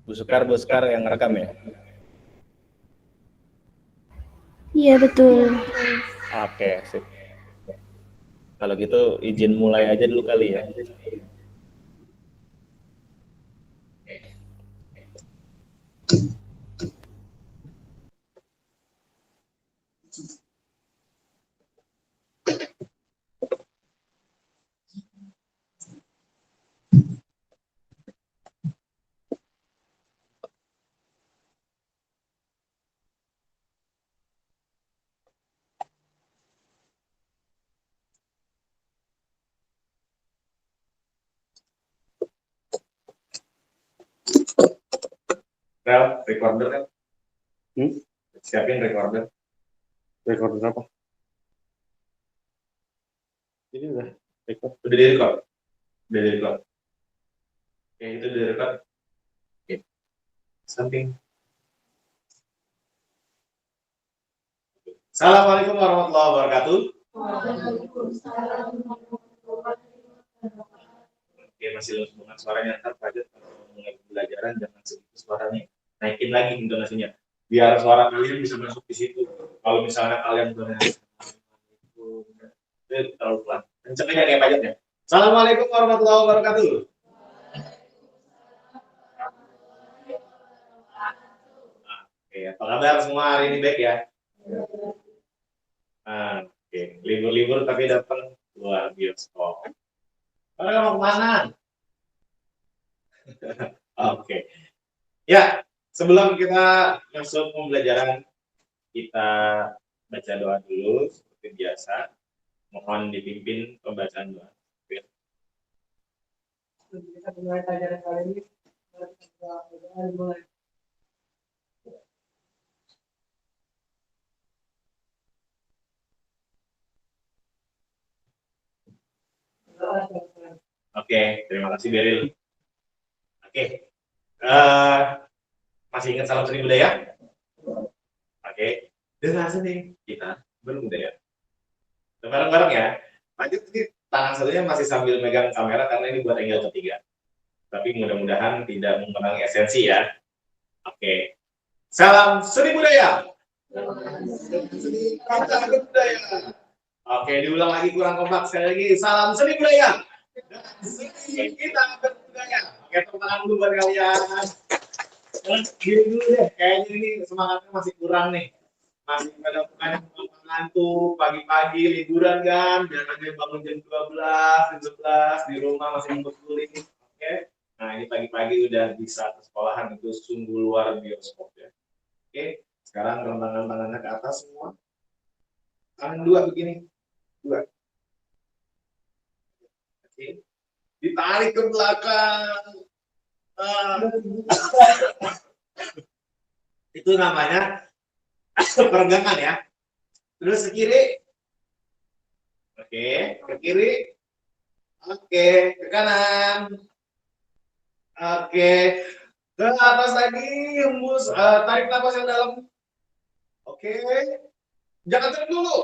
Bu Sekar yang rekam ya? Iya, betul. Oke, sip. Kalau gitu izin mulai aja dulu kali ya. Rel, recorder kan? Siapin recorder. Recorder apa? Ini udah record. Udah di record? Udah di record. Oke, itu di record. Oke. Samping. Assalamualaikum warahmatullahi wabarakatuh. Waalaikumsalam. Oke, masih lemes banget suaranya. Ntar Fajar kalau mulai pembelajaran jangan segitu suaranya. Naikin lagi intonasinya. Biar suara kalian bisa masuk di situ. Kalau misalnya kalian udah itu terlalu pelan. Kenceng aja kayak Fajar ya. Assalamualaikum warahmatullahi wabarakatuh. Oke, apa kabar semua hari ini baik ya? Oke, libur-libur tapi datang luar bioskop. Kalian mau kemana? Oke. Ya, sebelum kita masuk pembelajaran, kita baca doa dulu seperti biasa. Mohon dipimpin pembacaan doa. Kita mulai pelajaran kali ini. Mulai. Oke, terima kasih Beril. Oke, masih ingat salam seni budaya? Oke, dengan seni kita berbudaya. Bareng-bareng ya. Lanjut ini tangan satunya masih sambil megang kamera karena ini buat angle ketiga. Tapi mudah-mudahan tidak mengurangi esensi ya. Oke, salam seni budaya. Seni kata budaya. Oke, diulang lagi kurang kompak sekali lagi. Salam seni budaya. Dan seni kita berbudaya. Oke, tepuk tangan dulu buat kalian. Gini dulu deh, kayaknya ini semangatnya masih kurang nih. Masih pada bukannya ngantuk, pagi-pagi liburan kan, biasanya bangun jam 12, jam 11, di rumah masih nunggu kulit. Oke, nah ini pagi-pagi udah bisa ke sekolahan, itu sungguh luar bioskop ya. Oke, sekarang rentangkan tangannya ke atas semua. Tangan dua begini, dua. Oke, ditarik ke belakang. Itu namanya peregangan ya. Terus ke kiri. Oke, ke kiri. Oke, ke kanan. Oke, ke atas lagi, hembus, tarik nafas yang dalam. Oke, jangan turun dulu.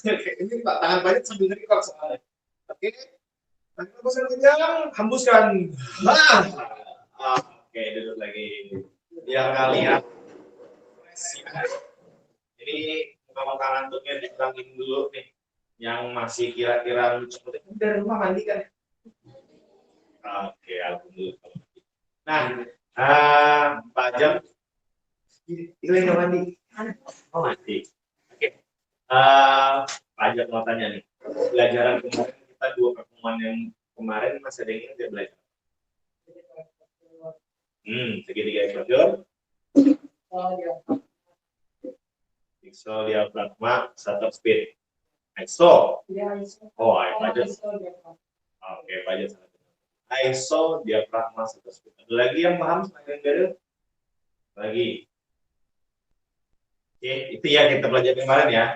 Oke, ini Pak, tangan banyak sambil ngerekord soalnya. Oke, tarik nafas yang panjang, hembuskan. Oke, duduk lagi. Biar kalian ini muka-muka ngantuknya dikurangin dulu nih. Yang masih kira-kira lucu. Dari rumah mandi kan? Oke, alhamdulillah. Nah, Pak Jam, ini yang mandi. Oh, mandi. Oke. Pak Jam mau tanya nih. Pelajaran kemarin kita 2 pertemuan yang kemarin masih ada yang ingin dia belajar. Segitiga exposure. ISO diafragma, shutter speed. ISO. Oh, Pak Jam. Oke, Pak Jam. ISO diafragma shutter speed. Ada lagi yang paham selain Beril? Lagi. Oke, itu ya kita belajar kemarin ya.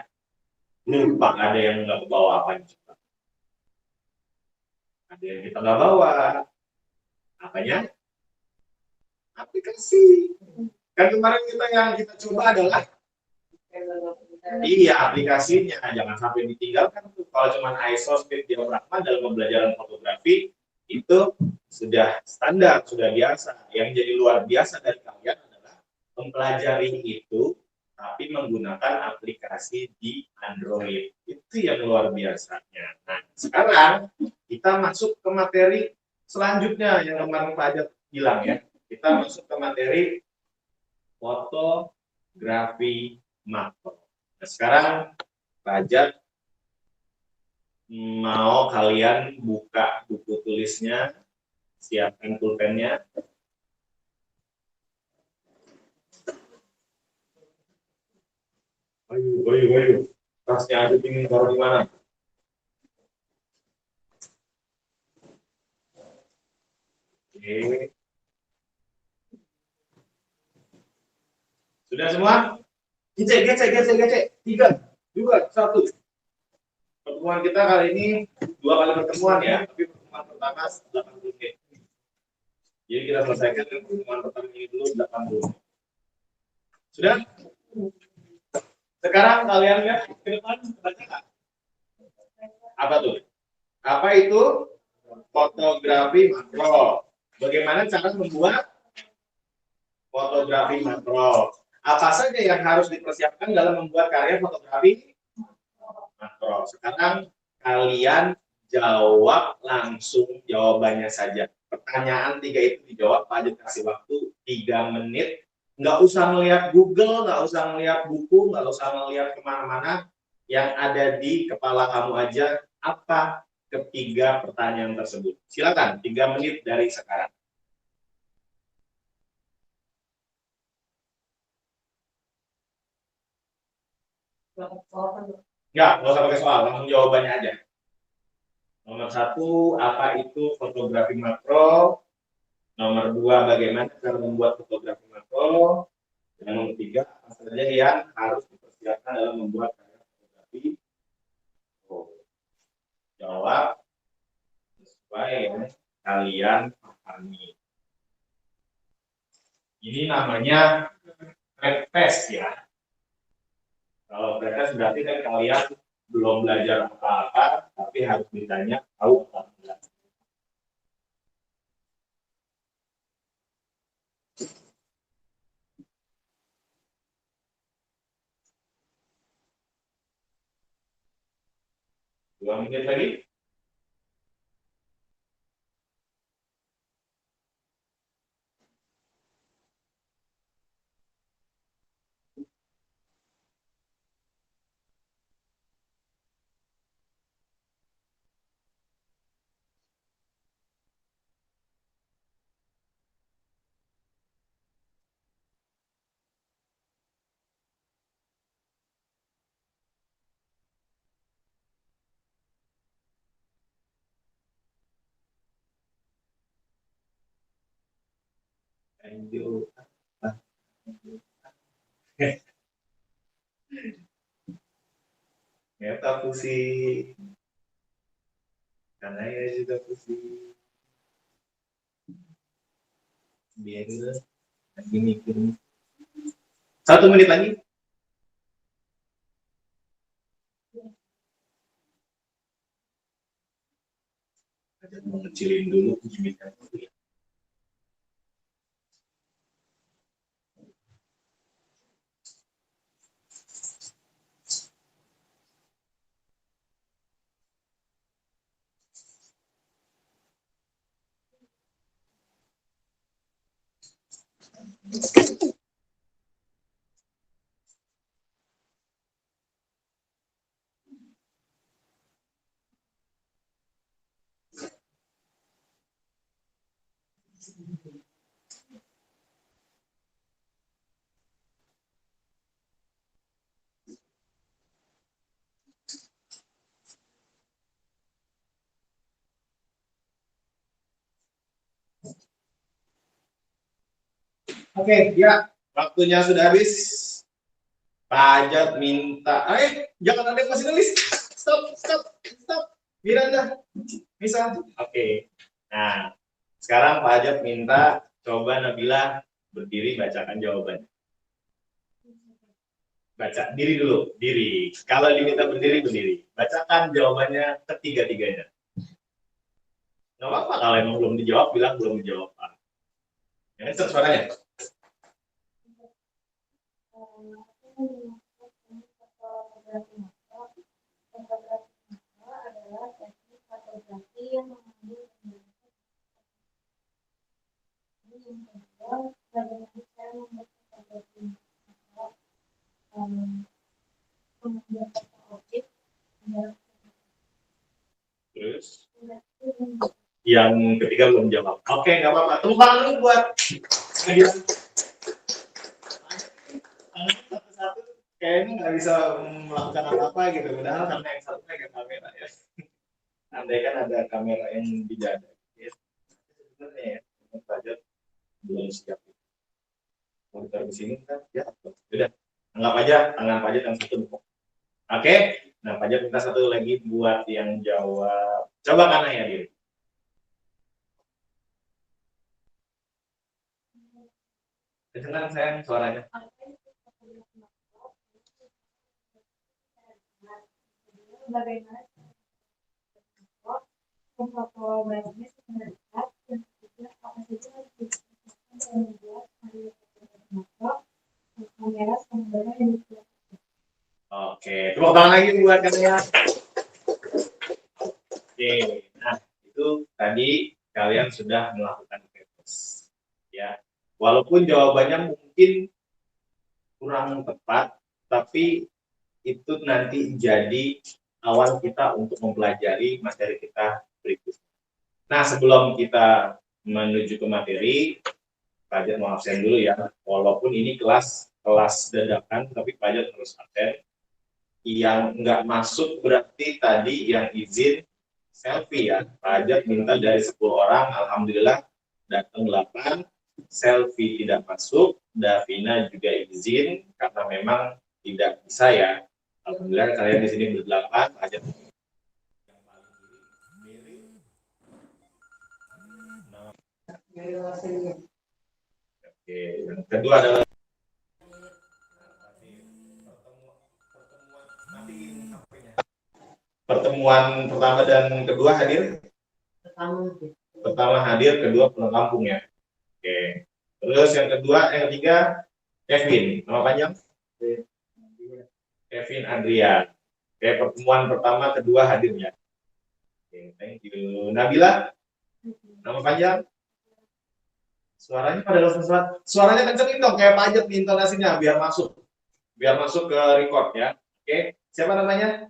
Lupa ada yang nggak bawa apa juga. Ada yang kita nggak bawa. Apanya? Aplikasi. Kan kemarin yang kita coba adalah iya aplikasinya. Jangan sampai ditinggalkan tuh. Kalau cuma ISO, speed, diafragma dalam pembelajaran fotografi itu sudah standar, sudah biasa. Yang jadi luar biasa dari kalian adalah mempelajari itu tapi menggunakan aplikasi di Android. Itu yang luar biasanya. Nah, sekarang kita masuk ke materi selanjutnya yang kemarin Pak Ajat bilang ya. Kita masuk ke materi fotografi makro. Nah, sekarang Pak Ajat mau kalian buka buku tulisnya, siapkan pulpennya. Ayo. Tasnya ada ingin taruh di mana? Oke. Sudah semua? Gecek. 3, 2, 1. Pertemuan kita kali ini 2 kali pertemuan ya, tapi pertemuan pertama 80 menit. Jadi kita selesaikan pertemuan pertama ini dulu 80 menit. Sudah? Sekarang kalian lihat ke depan, baca nggak? Apa tuh? Apa itu fotografi makro? Bagaimana cara membuat fotografi makro? Apa saja yang harus dipersiapkan dalam membuat karya fotografi makro? Sekarang kalian jawab langsung jawabannya saja. Pertanyaan 3 itu dijawab, Pak Ajat kasih waktu 3 menit. Nggak usah melihat Google, nggak usah melihat buku, nggak usah melihat kemana-mana. Yang ada di kepala kamu aja, apa ketiga pertanyaan tersebut. Silakan, 3 menit dari sekarang. Nggak usah pakai soal, langsung jawabannya aja. Nomor 1, apa itu fotografi makro? Nomor 2, bagaimana cara membuat fotografi makro? Dan nomor 3, apa saja yang harus dipersiapkan dalam membuat karya fotografi makro? Jawab sesuai yang kalian pahami. Ini namanya pretest ya. Kalau pretest berarti kan kalian belum belajar apa-apa, tapi harus ditanya tahu apa enggak. Dua menit lagi. Lanjut. Meta pusing. Karena ya juga pusing. Biar lagi mikir. 1 menit lagi. Ada mau ngecilin dulu kejumitan dulu ya. Oke, ya, waktunya sudah habis. Pak Ajat minta, jangan ada yang masih nulis. Stop. Miranda, bisa. Oke. Nah, sekarang Pak Ajat minta coba Nabila berdiri bacakan jawabannya. Baca diri dulu, diri. Kalau diminta berdiri, berdiri. Bacakan jawabannya ketiga-tiganya. Nggak apa-apa kalau emang belum dijawab, bilang belum dijawab. Ini suaranya. adalah teknik fotografi yang mengambil yang kedua, bagaimana cara membuat fotografi mengambil foto objek. Terus yang ketiga belum jawab. Oke, nggak apa-apa. Tepuk tangan dulu buat dia. Satu-satu kayaknya nggak bisa melakukan apa-apa gitu. Padahal karena yang satu pegang kamera ya. Andai kan ada kamera yang di dada. Ya. Sebenarnya ya, belajar belum siap. Mau ditaruh di sini kan? Ya, sudah. Anggap aja tangan Fajar yang satu. Oke, nah Fajar minta satu lagi buat yang jawab. Coba kanan ya diri. Dengar sayang suaranya. Bagaimana memfotografinya secara dekat dan juga apa saja harus diperhatikan dalam membuat kamera sebenarnya yang digunakan. Oke, tepuk tangan lagi buat kalian. Oke, nah itu tadi kalian sudah melakukan tes, ya. Walaupun jawabannya mungkin kurang tepat, tapi itu nanti jadi awal kita untuk mempelajari materi kita berikutnya. Nah, sebelum kita menuju ke materi, Pak Ajat mau absen dulu ya. Walaupun ini kelas dadakan, tapi Pak Ajat harus absen. Yang nggak masuk berarti tadi yang izin selfie ya. Pak Ajat minta dari 10 orang, alhamdulillah datang 8. Selfie tidak masuk, Davina juga izin karena memang tidak bisa ya. Alhamdulillah kalian di sini berdelapan, Ajat yang paling kiri. Oke, yang kedua adalah pertemuan pertama dan kedua hadir. Pertama hadir, kedua pulang kampung ya. Oke. Terus yang kedua, yang ketiga, Kevin. Nama panjang? Kevin Adrian. Oke, pertemuan pertama, kedua hadir ya. Oke, thank you. Nabila? Nama panjang? Suaranya pada suaranya kencengin dong, kayak pajak di intonasinya, biar masuk. Biar masuk ke record ya. Oke, siapa namanya?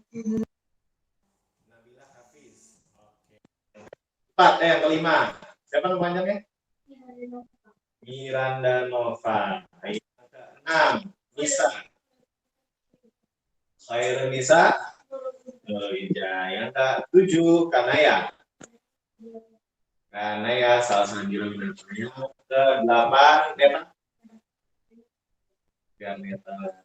Nabila Hafiz. Oke. Yang kelima. Siapa nama panjangnya? Miranda Nova. Yang keenam, Nisa. Khairul Nisa. Yang ke-7, Kanaya. Kanaya salah satu binatangnya. Ke-8, Neta.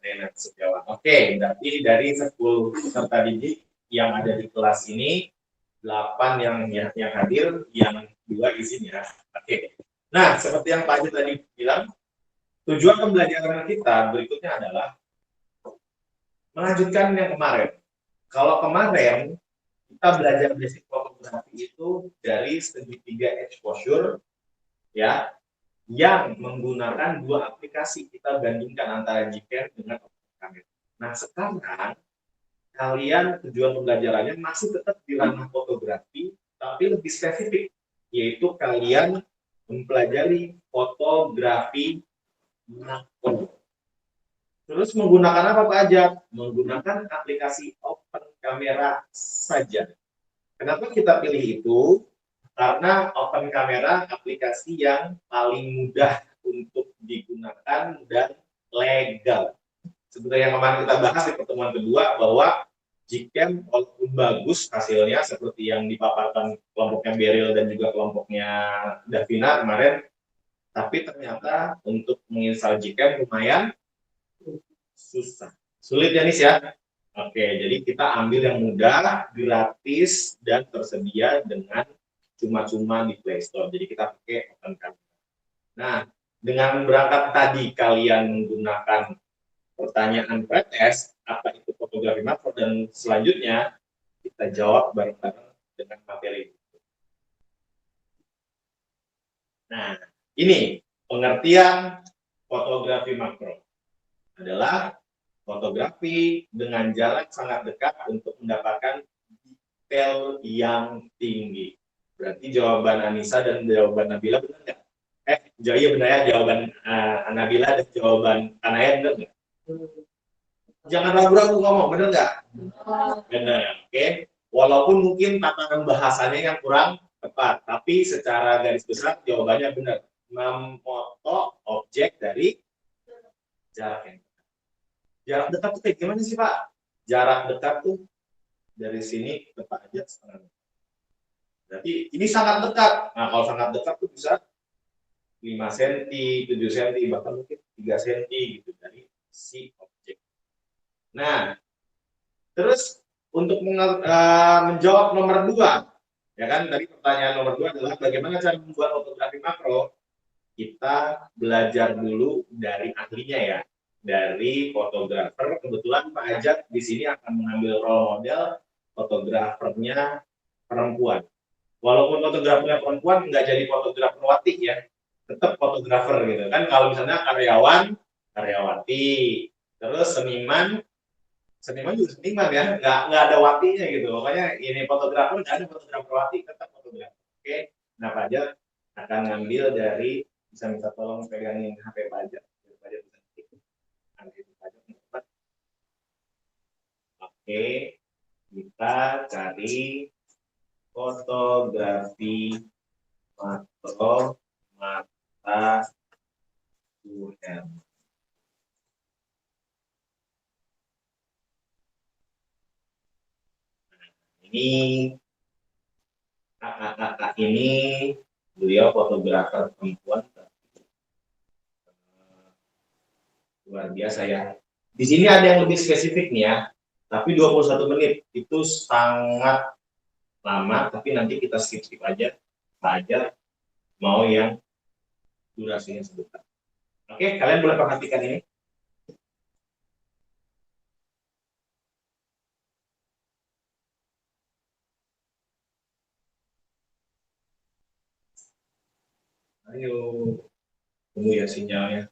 Rena Setiawan. Oke, berarti dari 10 peserta didik yang ada di kelas ini, 8 yang hadir, yang 2 izin ya. Oke. Nah, seperti yang Pak Haji tadi bilang, tujuan pembelajaran kita berikutnya adalah melanjutkan yang kemarin. Kalau kemarin kita belajar basic fotografi itu dari segitiga exposure, ya, yang menggunakan 2 aplikasi. Kita bandingkan antara Gcam dengan kamera. Nah, sekarang kalian tujuan pembelajarannya masih tetap di ranah fotografi, tapi lebih spesifik, yaitu kalian mempelajari fotografi makro. Terus menggunakan apa Pak Ajat? Menggunakan aplikasi open camera saja. Kenapa kita pilih itu? Karena open camera aplikasi yang paling mudah untuk digunakan dan legal. Seperti yang kemarin kita bahas di pertemuan kedua, bahwa Gcam walaupun bagus hasilnya seperti yang dipaparkan kelompoknya Beryl dan juga kelompoknya Davina kemarin, tapi ternyata untuk menginstal Gcam lumayan susah. Sulit ya Nis ya? Oke, jadi kita ambil yang mudah, gratis, dan tersedia dengan cuma-cuma di Play Store. Jadi kita pakai open camera. Nah, dengan berangkat tadi kalian menggunakan pertanyaan pretest, apa itu fotografi makro, dan selanjutnya kita jawab bareng-bareng dengan materi. Nah, ini pengertian fotografi makro adalah fotografi dengan jarak sangat dekat untuk mendapatkan detail yang tinggi. Berarti jawaban Anissa dan jawaban Nabila benar nggak? Iya benar ya, jawaban Nabila dan jawaban Anaya benar nggak? Jangan ragu-ragu ngomong, benar nggak? Benar, oke. Walaupun mungkin tatanan bahasanya yang kurang tepat, tapi secara garis besar jawabannya benar. Memfoto objek dari jarak yang dekat. Jarak dekat tuh kayak gimana sih Pak? Jarak dekat tuh dari sini ke Pak aja setengah meter. Berarti ini sangat dekat. Nah kalau sangat dekat tuh bisa 5 cm, 7 cm, bahkan mungkin 3 cm gitu dari si objek. Nah, terus untuk menjawab nomor 2, ya kan tadi pertanyaan nomor 2 adalah bagaimana cara membuat fotografi makro. Kita belajar dulu dari ahlinya ya, dari fotografer. Kebetulan Pak Ajat di sini akan mengambil role model fotografernya perempuan. Walaupun fotografernya perempuan nggak jadi fotografer wati ya, tetap fotografer gitu kan. Kalau misalnya karyawan, karyawati, terus seniman juga seniman ya, nggak ada watinya gitu. Makanya ini fotografer nggak ada fotografer wati, tetap fotografer. Oke, nah Pak Ajat akan ngambil dari, bisa minta tolong pegangin HP Pak Ajat. Oke, kita cari fotografi makro mata uang. Ini kakak-kakak ini beliau fotografer perempuan luar biasa ya. Di sini ada yang lebih spesifik nih ya, tapi 21 menit itu sangat lama, tapi nanti kita skip aja, mau yang durasinya sebentar. Oke, kalian boleh perhatikan ini. Ayo, tunggu ya sinyalnya.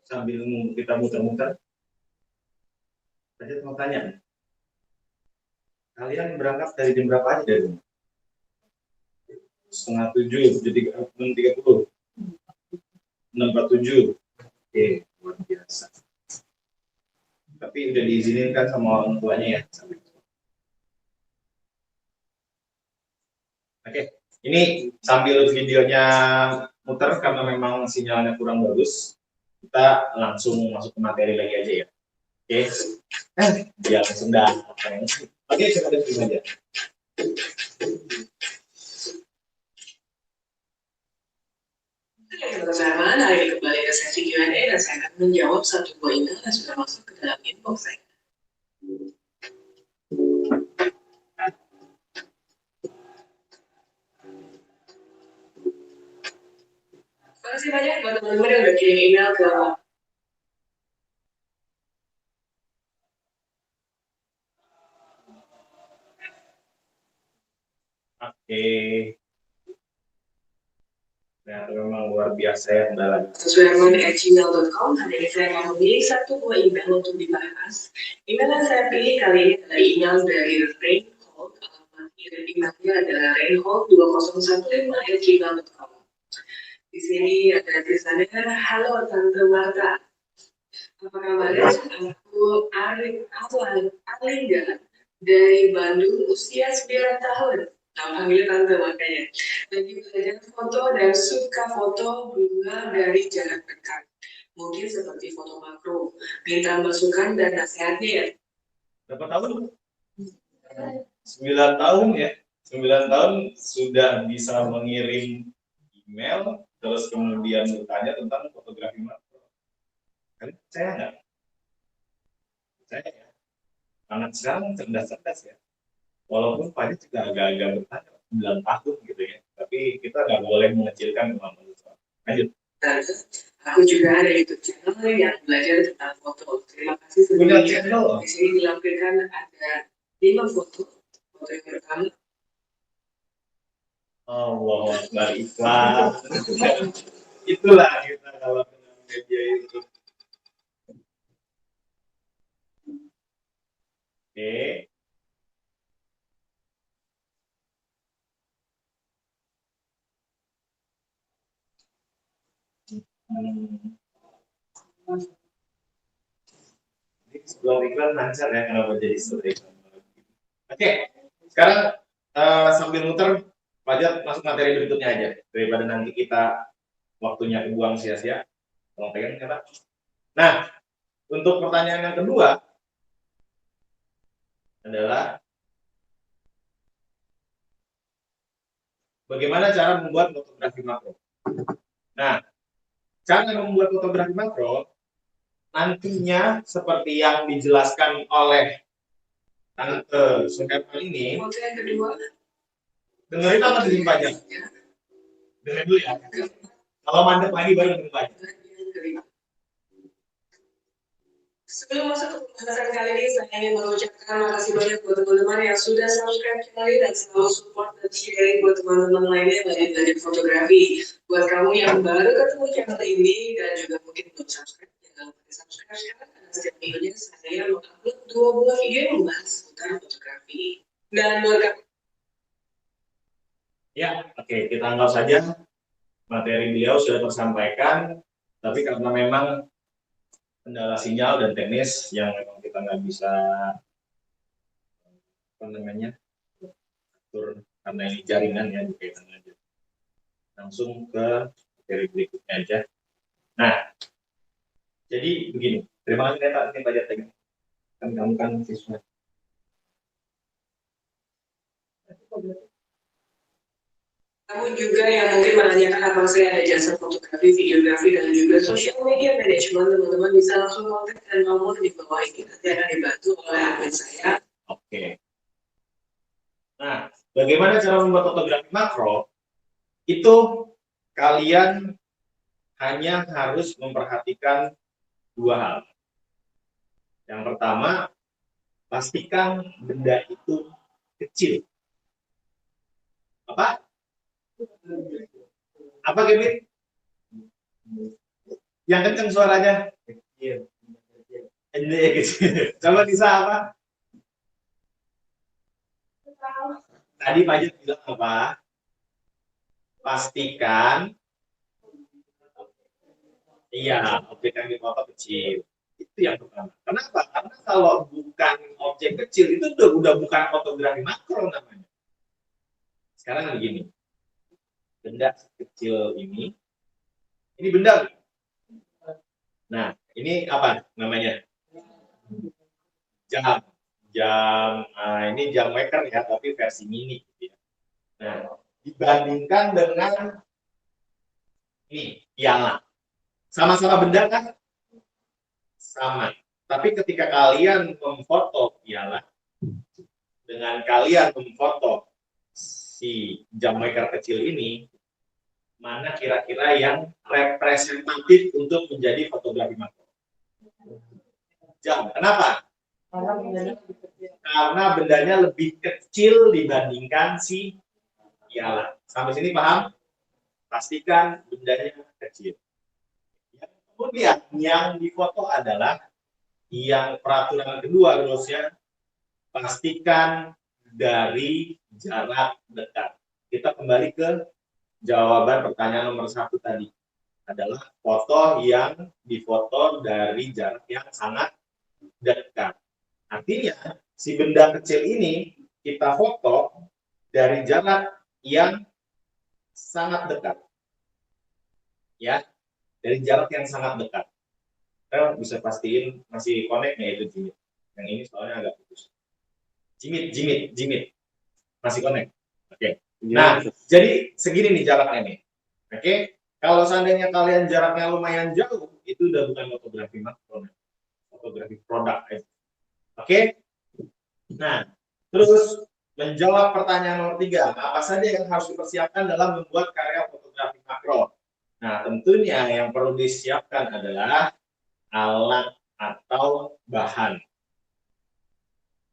Sambil kita muter-muter, saya mau tanya, kalian berangkat dari jam berapa aja dari rumah? 6:30, jadi 6:30, 6:47. Oke, luar biasa. Tapi udah diizinin kan sama orang tuanya ya? Oke, ini sambil videonya muter karena memang sinyalnya kurang bagus, kita langsung masuk ke materi lagi aja ya. Oke, ya langsung dah. Oke, kita lihat aja. Teman-teman, hari ini kembali ke sesi Q&A dan saya akan menjawab satu buah email yang sudah masuk ke dalam inbox saya. Terima kasih banyak buat teman-teman yang udah kirim email ke Oke. Nah, itu memang luar biasa ya kendalanya. suherman@gmail.com. Hari ini saya akan memilih satu buah email untuk dibahas. Email yang saya pilih kali ini adalah email dari Reinhold. Alamat emailnya adalah reinhold2015@gmail.com. Di sini ada tulisannya, halo Tante Marta. Apa kabarnya? Aku Alinda dari Bandung, usia 9 tahun. Nah, panggil tante makanya. Lagi belajar foto dan suka foto bunga dari jarak dekat. Mungkin seperti foto makro. Minta masukan dan nasihatnya ya. Berapa tahun? 9 tahun ya. 9 tahun sudah bisa mengirim email, terus kemudian bertanya tentang fotografi makro. Kan saya nggak. Saya ya. Anak sekarang cerdas-cerdas ya. Walaupun Pak juga agak-agak bertanya 9 tahun gitu ya. Tapi kita nggak boleh mengecilkan kemampuan seseorang. Lanjut. Aku juga ada YouTube channel yang belajar tentang foto. Terima kasih Punya sebelumnya. channel. Di sini dilampirkan ada 5 foto. Foto yang pertama. Allah Akbar, iklan. Itulah kita kalau kenal media itu. Oke. Ini sebelum iklan lancar ya kenapa jadi seperti itu. Oke, sekarang sambil muter, Fajar masuk materi berikutnya aja daripada nanti kita waktunya kebuang sia-sia. Tolong pegang ya Pak. Nah, untuk pertanyaan yang kedua adalah bagaimana cara membuat fotografi makro. Nah, cara membuat fotografi makro nantinya seperti yang dijelaskan oleh Tante Suherman ini. Foto yang kedua. Dengerin apa di pajak? Dengerin dulu ya. Kalau mandek lagi baru dengerin pajak. Sebelum masuk ke pembahasan kali ini, saya ingin mengucapkan makasih banyak buat teman-teman yang sudah subscribe channel ini dan selalu support dan sharing buat teman-teman lainnya yang belajar fotografi. Buat kamu yang baru ketemu channel ini dan juga mungkin belum subscribe, jangan lupa subscribe sekarang karena setiap minggunya saya mengupload 2 buah video yang membahas seputar fotografi. Dan buat kamu Ya, oke, kita anggap saja materi beliau sudah tersampaikan, tapi karena memang kendala sinyal dan teknis yang memang kita nggak bisa apa namanya atur karena ini jaringan ya berkaitan aja. Langsung ke materi berikutnya aja. Nah, jadi begini. Terima kasih Neta, ini Pak Jateng. Kan kamu kan siswa. kamu juga yang mungkin menanyakan apa saya ada jasa fotografi, videografi, dan juga social media management, teman-teman bisa langsung kontak dan nomor di bawah ini nanti akan dibantu oleh admin saya. Oke. Nah, bagaimana cara membuat fotografi makro? Itu kalian hanya harus memperhatikan 2 hal. Yang pertama, pastikan benda itu kecil. Apa? Apa Kevin? Yang kencang suaranya? Kecil. Kecil. Coba bisa apa? Tadi Pak Jut bilang apa? Pastikan iya, objek yang dipoto kecil. Itu yang pertama. Kenapa? Karena kalau bukan objek kecil itu udah bukan fotografi makro namanya. Sekarang begini. Benda kecil ini benda. Nah, ini apa namanya? Jam. Ini jam waker ya, tapi versi mini. Gitu ya. Nah, dibandingkan dengan ini piala. Sama-sama benda kan? Sama. Tapi ketika kalian memfoto piala dengan kalian memfoto si jam waker kecil ini, mana kira-kira yang representatif untuk menjadi fotografi makro? Jam. Kenapa? Karena bendanya lebih kecil dibandingkan si piala. Sampai sini paham? Pastikan bendanya kecil. Kemudian yang difoto adalah yang peraturan kedua rulesnya, pastikan dari jarak dekat. Kita kembali ke jawaban pertanyaan nomor 1 tadi. Adalah foto yang difoto dari jarak yang sangat dekat. Artinya, si benda kecil ini kita foto dari jarak yang sangat dekat. Ya, dari jarak yang sangat dekat. Kita bisa pastiin masih connect-nya itu Jimmy. Yang ini soalnya agak putus. Jimit. Masih connect. Oke. Ini Nah, jadi segini nih jaraknya nih. Oke. Kalau seandainya kalian jaraknya lumayan jauh, itu udah bukan fotografi makro, fotografi produk. Oke. Nah, terus menjawab pertanyaan nomor 3, apa saja yang harus dipersiapkan dalam membuat karya fotografi makro? Nah, tentunya yang perlu disiapkan adalah alat atau bahan.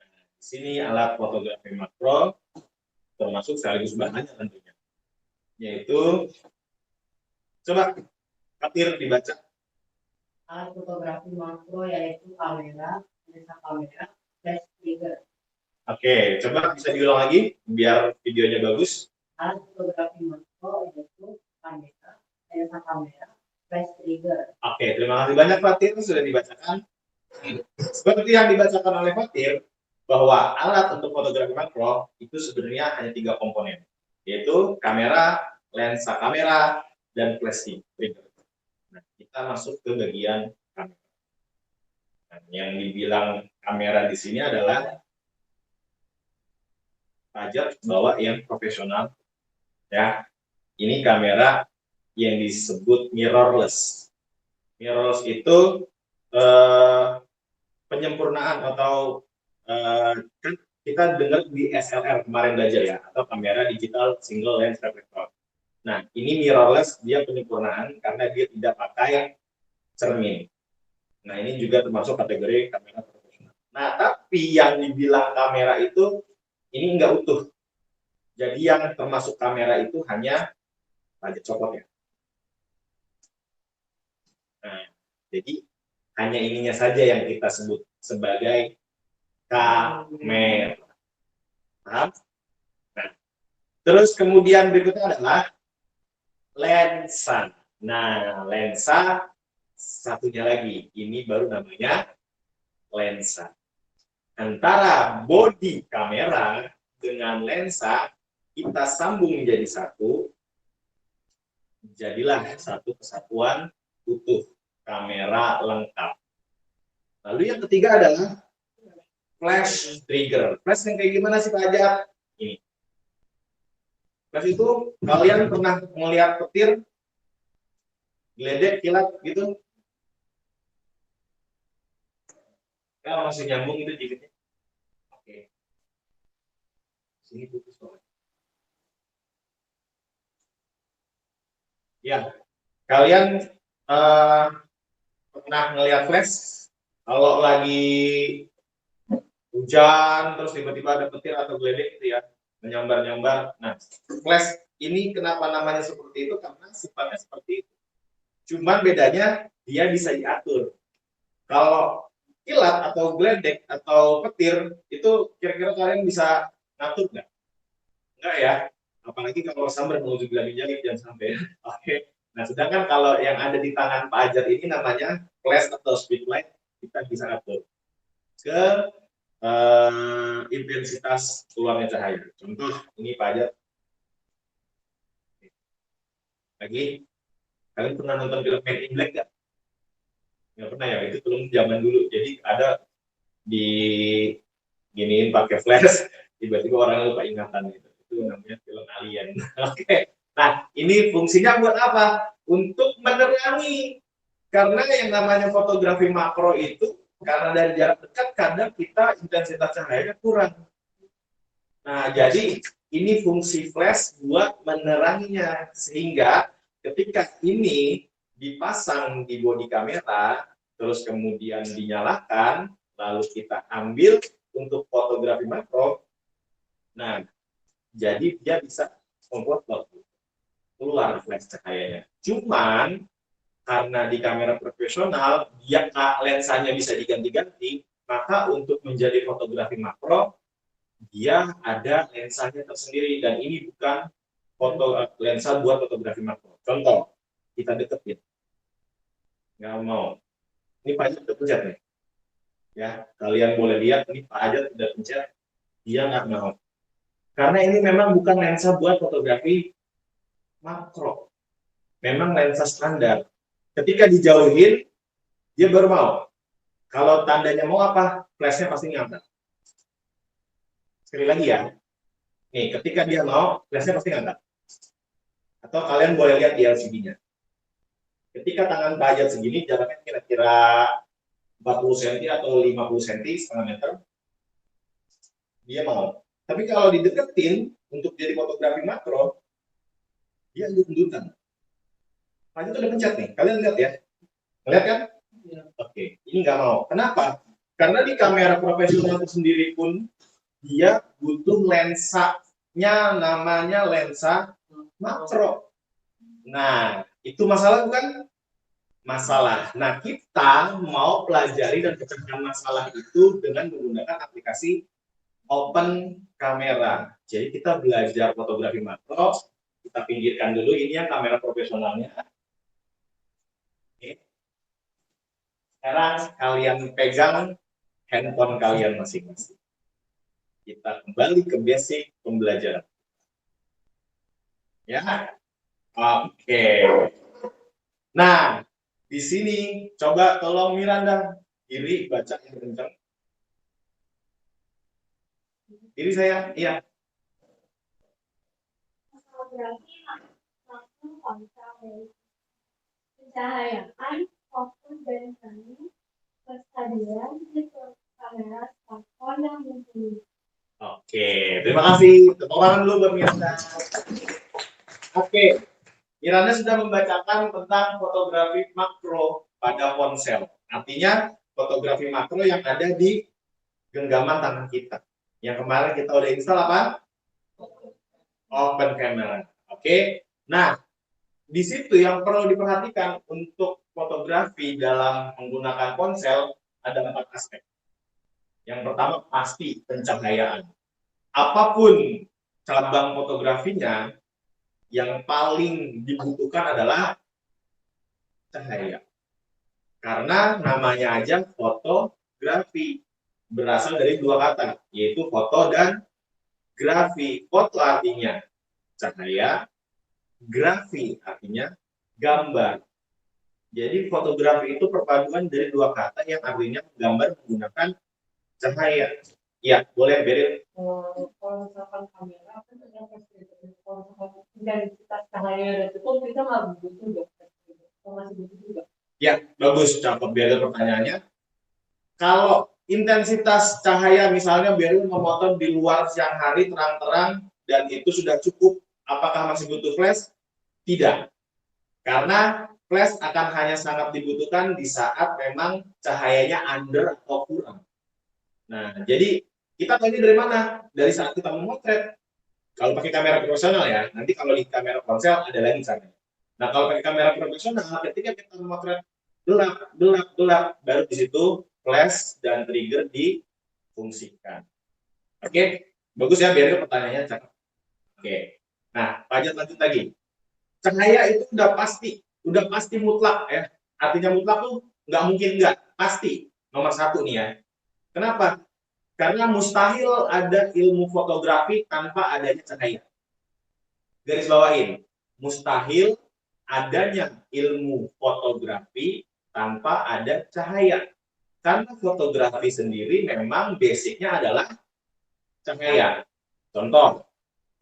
Nah, di sini alat fotografi makro, termasuk sekaligus bahannya tentunya. Yaitu, coba Fatir dibaca. Alat fotografi makro yaitu kamera, lensa kamera, flash trigger. Oke, coba bisa diulang lagi biar videonya bagus. Alat fotografi makro yaitu kamera, lensa kamera, flash trigger. Oke, terima kasih banyak Fatir sudah dibacakan. Seperti yang dibacakan oleh Fatir, bahwa alat untuk fotografi makro itu sebenarnya hanya 3 komponen, yaitu kamera, lensa kamera, dan flash trigger. Nah, kita masuk ke bagian kamera. Nah, yang dibilang kamera di sini adalah Fajar bawa yang profesional, ya. Ini kamera yang disebut mirrorless. Mirrorless itu penyempurnaan atau kan kita dengar di SLR kemarin belajar ya, atau kamera digital single lens reflector. Nah, ini mirrorless, dia penyempurnaan karena dia tidak pakai cermin. Nah, ini juga termasuk kategori kamera profesional. Nah, tapi yang dibilang kamera itu ini enggak utuh. Jadi yang termasuk kamera itu hanya pajak copot ya. Nah, jadi hanya ininya saja yang kita sebut sebagai kamera. Paham? Nah, terus kemudian berikutnya adalah lensa. Nah, lensa satunya lagi. Ini baru namanya lensa. Antara bodi kamera dengan lensa kita sambung menjadi satu, jadilah satu kesatuan utuh, kamera lengkap. Lalu yang ketiga adalah flash trigger. Flash yang kayak gimana sih Pak Ajat? Ini. Flash itu kalian pernah melihat petir, geledek, kilat gitu? Kalau masih nyambung itu jikitnya. Oke. Sini putus banget. Ya, kalian pernah ngelihat flash kalau lagi hujan terus tiba-tiba ada petir atau geledek gitu ya, menyambar-nyambar. Nah, flash ini kenapa namanya seperti itu? Karena sifatnya seperti itu. Cuman bedanya dia bisa diatur. Kalau kilat atau geledek atau petir itu kira-kira kalian bisa ngatur nggak? Enggak ya. Apalagi kalau sambar menuju jali jangan sampai. Oke. Nah, sedangkan kalau yang ada di tangan Pak Ajat ini namanya flash atau speedlight, kita bisa atur ke intensitas keluarnya cahaya. Contoh ini Pak Ajat. Lagi, kalian pernah nonton film Men in Black nggak? Nggak pernah ya, itu film zaman dulu. Jadi ada di giniin pakai flash, tiba-tiba orang lupa ingatan gitu. Itu namanya film alien. Oke. Nah, ini fungsinya buat apa? Untuk menerangi. Karena yang namanya fotografi makro itu, karena dari jarak dekat, kadang kita intensitas cahayanya kurang. Nah, jadi ini fungsi flash buat meneranginya. Sehingga ketika ini dipasang di bodi kamera, terus kemudian dinyalakan, lalu kita ambil untuk fotografi makro. Nah, jadi dia bisa membuat keluar flash cahayanya. Cuman karena di kamera profesional dia lensanya bisa diganti-ganti, maka untuk menjadi fotografi makro dia ada lensanya tersendiri dan ini bukan lensa buat fotografi makro. Contoh, kita deketin, nggak mau. Ini Pak Ajat udah pencet nih, ya kalian boleh lihat ini Pak Ajat udah pencet, dia nggak mau. Karena ini memang bukan lensa buat fotografi makro. Memang lensa standar. Ketika dijauhin, dia baru mau. Kalau tandanya mau apa, flashnya pasti nyala. Sekali lagi ya. Nih, ketika dia mau, flashnya pasti ngangkat. Atau kalian boleh lihat di LCD-nya. Ketika tangan Pak Ajat segini, jaraknya kira-kira 40 cm atau 50 cm, setengah meter, dia mau. Tapi kalau dideketin untuk jadi fotografi makro, dia undur-undurkan. Pak Ajat udah pencet nih, kalian lihat ya. Lihat kan? Oke, ini nggak mau. Kenapa? Karena di kamera profesional itu sendiri pun, dia butuh lensanya, namanya lensa makro. Nah, itu masalah bukan? Masalah. Nah, kita mau pelajari dan pecahkan masalah itu dengan menggunakan aplikasi Open Camera. Jadi kita belajar fotografi makro, kita pinggirkan dulu ini yang kamera profesionalnya. Oke. Sekarang kalian pegang handphone kalian masing-masing. Kita kembali ke basic pembelajaran. Ya, oke. Nah, di sini coba tolong Miranda kiri baca yang kencang. Kiri saya, iya. Fotografi makro ponsel pencahayaan, fokus dan kami kestabilan di kamera smartphone yang mumpuni. Oke, terima kasih. Tepuk tangan dulu buat Miranda. Oke, Miranda sudah membacakan tentang fotografi makro pada ponsel. Artinya fotografi makro yang ada di genggaman tangan kita. Yang kemarin kita udah install apa? Open Camera. Oke. Nah, di situ yang perlu diperhatikan untuk fotografi dalam menggunakan ponsel ada 4 aspek. Yang pertama pasti pencahayaan. Apapun cabang fotografinya, yang paling dibutuhkan adalah cahaya. Karena namanya aja fotografi. Berasal dari 2 kata, yaitu foto dan grafi. Foto artinya cahaya, grafi artinya gambar. Jadi fotografi itu perpaduan dari 2 kata yang artinya menggambar menggunakan cahaya. Ya, boleh Beril. Kalau misalkan kamera kan ternyata kalau misalkan intensitas cahaya udah cukup kita nggak butuh dokter, masih butuh juga. Ya, bagus, cakep Beril pertanyaannya. Kalau intensitas cahaya misalnya Beril memotong di luar siang hari terang-terang dan itu sudah cukup, apakah masih butuh flash? Tidak. Karena flash akan hanya sangat dibutuhkan di saat memang cahayanya under atau kurang. Nah, jadi kita tahu ini dari mana? Dari saat kita memotret. Kalau pakai kamera profesional ya, nanti kalau di kamera ponsel ada lagi caranya. Nah, kalau pakai kamera profesional, ketika kita memotret gelap, baru di situ flash dan trigger difungsikan. Oke, bagus ya, biar pertanyaannya cakep. Oke, nah lanjut lagi. Cahaya itu udah pasti mutlak ya. Artinya mutlak tuh nggak mungkin nggak, pasti nomor 1 nih ya. Kenapa? Karena mustahil ada ilmu fotografi tanpa adanya cahaya. Garis bawahin, mustahil adanya ilmu fotografi tanpa ada cahaya. Karena fotografi sendiri memang basicnya adalah cahaya. Contoh,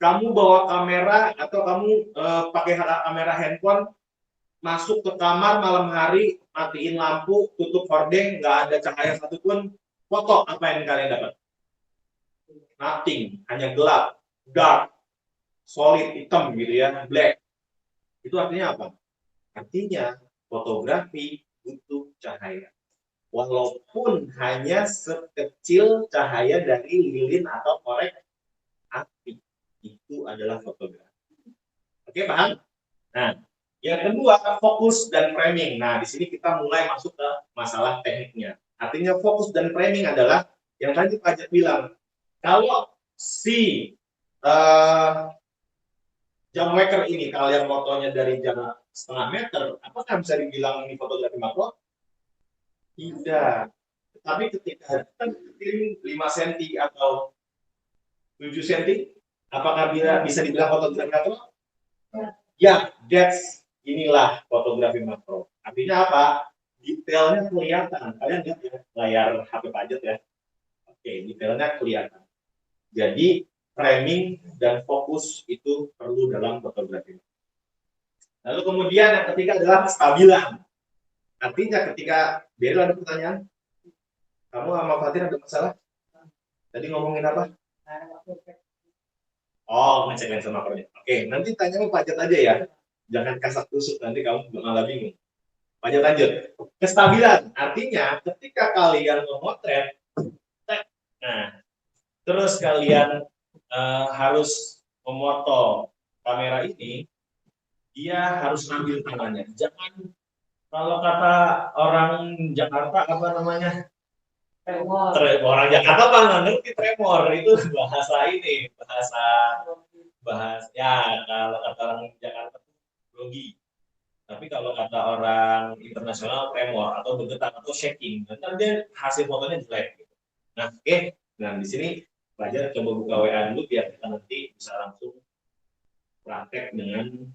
kamu bawa kamera atau kamu pakai kamera handphone, masuk ke kamar malam hari, matiin lampu, tutup hordeng, nggak ada cahaya satupun, foto apa yang kalian dapat? Nothing, hanya gelap, dark, solid, hitam gitu ya, black. Itu artinya apa? Artinya fotografi butuh cahaya. Walaupun hanya sekecil cahaya dari lilin atau korek api, itu adalah fotografi. Oke, paham? Nah, yang kedua fokus dan framing. Nah, di sini kita mulai masuk ke masalah tekniknya. Artinya fokus dan framing adalah yang tadi Pak Ajat bilang, kalau si jam waker ini kalian fotonya dari jarak setengah meter, apakah bisa dibilang ini fotografi makro? Tidak. Tapi ketika kita kirim 5 cm atau 7 cm, apakah bisa dibilang fotografi makro? Ya, inilah fotografi makro. Artinya apa? Detailnya kelihatan. Kalian lihat ya, layar HP Pak Ajat ya. Oke, detailnya kelihatan. Jadi framing dan fokus itu perlu dalam fotografi. Lalu kemudian yang ketiga adalah kestabilan. Artinya ketika Beryl ada pertanyaan, kamu sama Fatin ada masalah? Tadi ngomongin apa? Oh, ngecek sama makernya. Oke, nanti tanya Pak Jat aja ya. Jangan kasak kusuk, nanti kamu malah bingung. Pak Jat lanjut. Kestabilan, artinya ketika kalian memotret, nah, terus kalian harus memoto kamera ini, dia harus ambil tangannya. Jangan, kalau kata orang Jakarta apa namanya? Tremor. Orang Jakarta apa nggak ngerti tremor, itu bahasa ini, bahasa ya, kalau kata orang Jakarta grogi. Tapi kalau kata orang internasional tremor atau bergetar atau shaking, nanti dia hasil fotonya jelek. Gitu. Nah, oke. Nah, di sini pelajar coba buka WA dulu biar kita nanti bisa langsung praktek dengan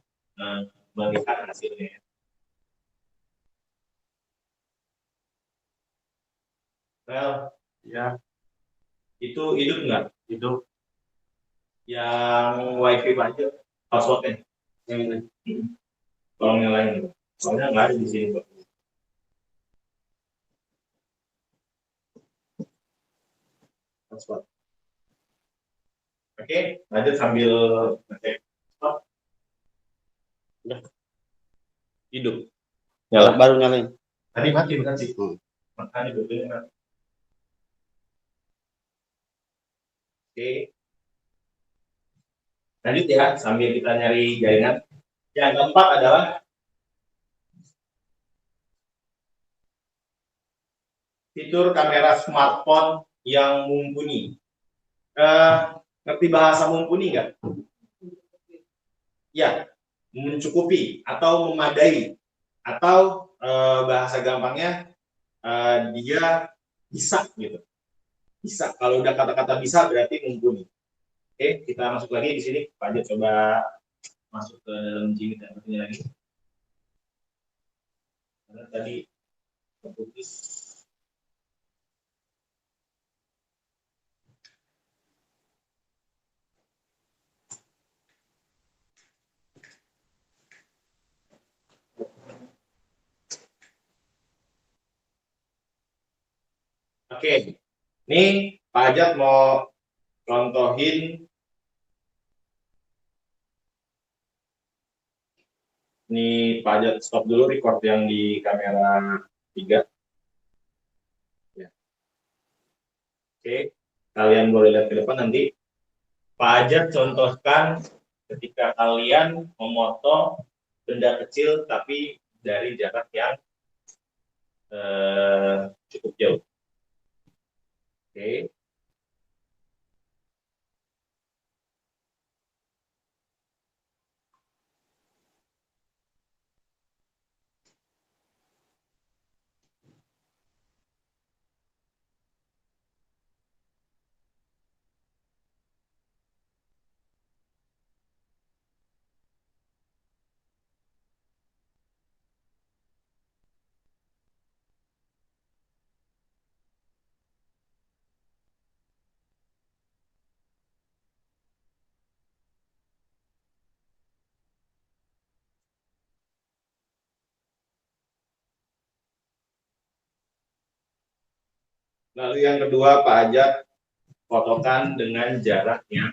melihat hasilnya. Well, Ya, itu hidup nggak? itu Yang wifi aja passwordnya. yang ini. Tolong yang lain. Soalnya nggak ada di sini, Pak. Password. Oke, lanjut sambil ngecek. Stop. Udah. Hidup. Baru nyalain. Tadi mati bukan sih? Hmm. Makanya betulnya mati. Oke. Lanjut ya, sambil kita nyari jaringan. Yang keempat adalah fitur kamera smartphone yang mumpuni. Ngerti bahasa mumpuni nggak? Ya, mencukupi atau memadai. Atau bahasa gampangnya dia bisa gitu. Bisa. Kalau udah kata-kata bisa berarti mumpuni. Oke, kita masuk lagi di sini. Pak Jat coba masuk ke dalam sini dan bertanya lagi. Karena tadi terputus. Oke, ini Pak Ajat mau contohin ini Pak Ajat stop dulu record yang di kamera 3. Ya. Oke, kalian boleh lihat ke depan nanti. Pak Ajat contohkan ketika kalian memoto benda kecil tapi dari jarak yang cukup jauh. Oke. Lalu yang kedua Pak Ajat fotokan dengan jarak yang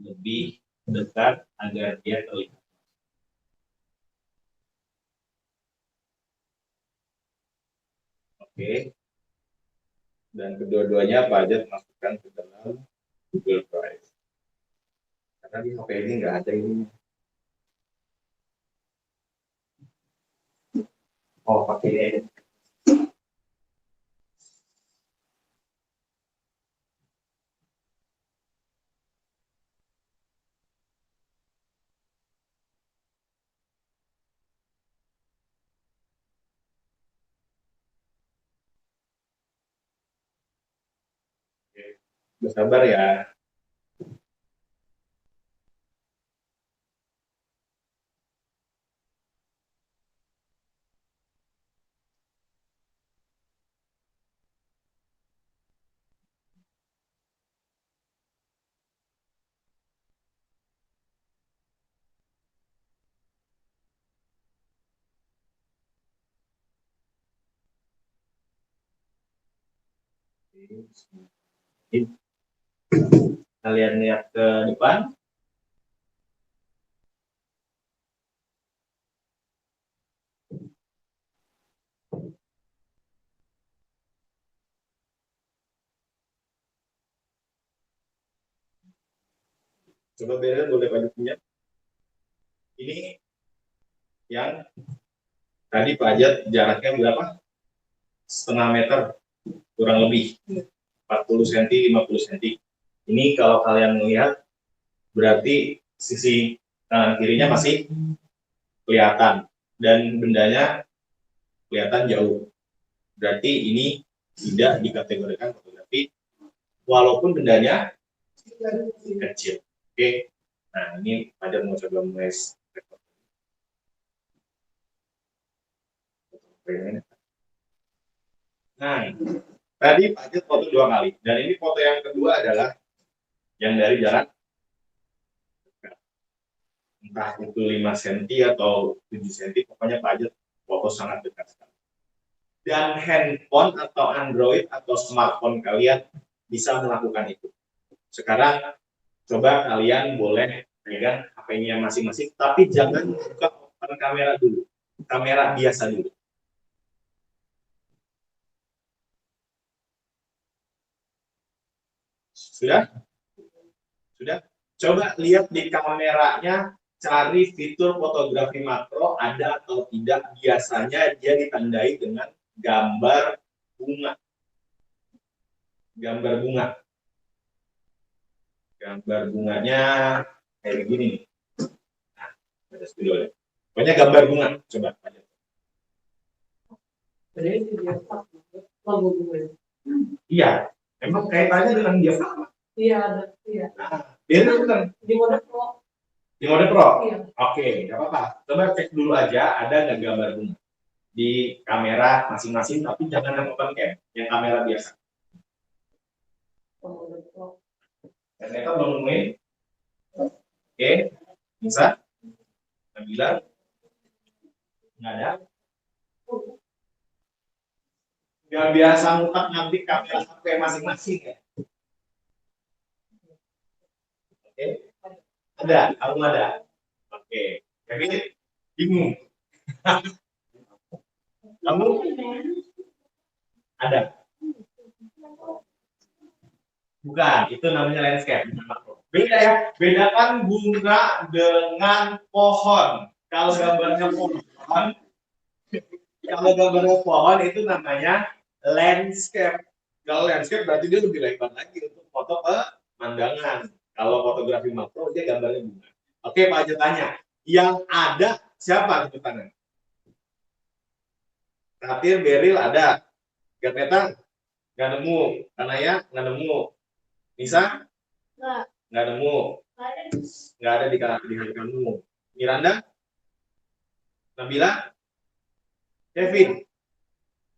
lebih dekat agar dia terlihat. Oke. Dan kedua-duanya Pak Ajat masukkan ke dalam Google Drive. Karena di HP ini nggak ada ini. Oh, pakai ini. Bersabar ya. Kalian lihat ke depan. Coba Beren boleh lanjutnya. Ini yang tadi Pak Ajat jaraknya berapa? Setengah meter kurang lebih 40 cm 50 cm. Ini kalau kalian melihat berarti sisi kanan kirinya masih kelihatan dan bendanya kelihatan jauh. Berarti ini tidak dikategorikan fotografi walaupun bendanya kecil. Oke. Nah, ini ada mau coba mulai record. Nah, tadi Pak Ajat foto 2 kali dan ini foto yang kedua adalah yang dari jarak entah itu 5 cm atau 7 cm, pokoknya Pak Ajat foto sangat dekat sekali. Dan handphone atau Android atau smartphone kalian bisa melakukan itu. Sekarang coba kalian boleh pegang HP-nya masing-masing, tapi jangan buka open kamera dulu, kamera biasa dulu. Sudah? Sudah? Coba lihat di kameranya, cari fitur fotografi makro ada atau tidak. Biasanya dia ditandai dengan gambar bunga. Gambar bunga. Gambar bunganya kayak begini nih. Nah, ada studio ya. Pokoknya gambar bunga. Coba aja. Iya, memang kaitannya dengan diafragma. Iya, iya. Nah, benar. Di mode pro. Di mode pro? Iya. Oke, nggak apa-apa. Coba cek dulu aja ada nggak gambar bunga di kamera masing-masing, tapi jangan yang open cam, yang kamera biasa. Mode pro. Ternyata belum nemuin. Oke, bisa. Nabila? Nggak ada. Nggak biasa mutak nanti kamera HP masing-masing ya. Oke, ada, kamu ada. Oke, jadi bingung. Kamu ada? Bukan, itu namanya landscape. Beda ya, bedakan bunga dengan pohon. Kalau gambarnya pohon itu namanya landscape. Kalau landscape berarti dia lebih lebar lagi untuk foto pemandangan. Kalau fotografi makro dia gambarnya bunga. Oke, Pak Ajat tanya, yang ada siapa tepuk tangan? Katir, Beril ada. Gateta nggak nemu. Kanaya nggak nemu. Nisa nggak nemu. Nggak ada di hari kamu. Miranda, Nabila, Kevin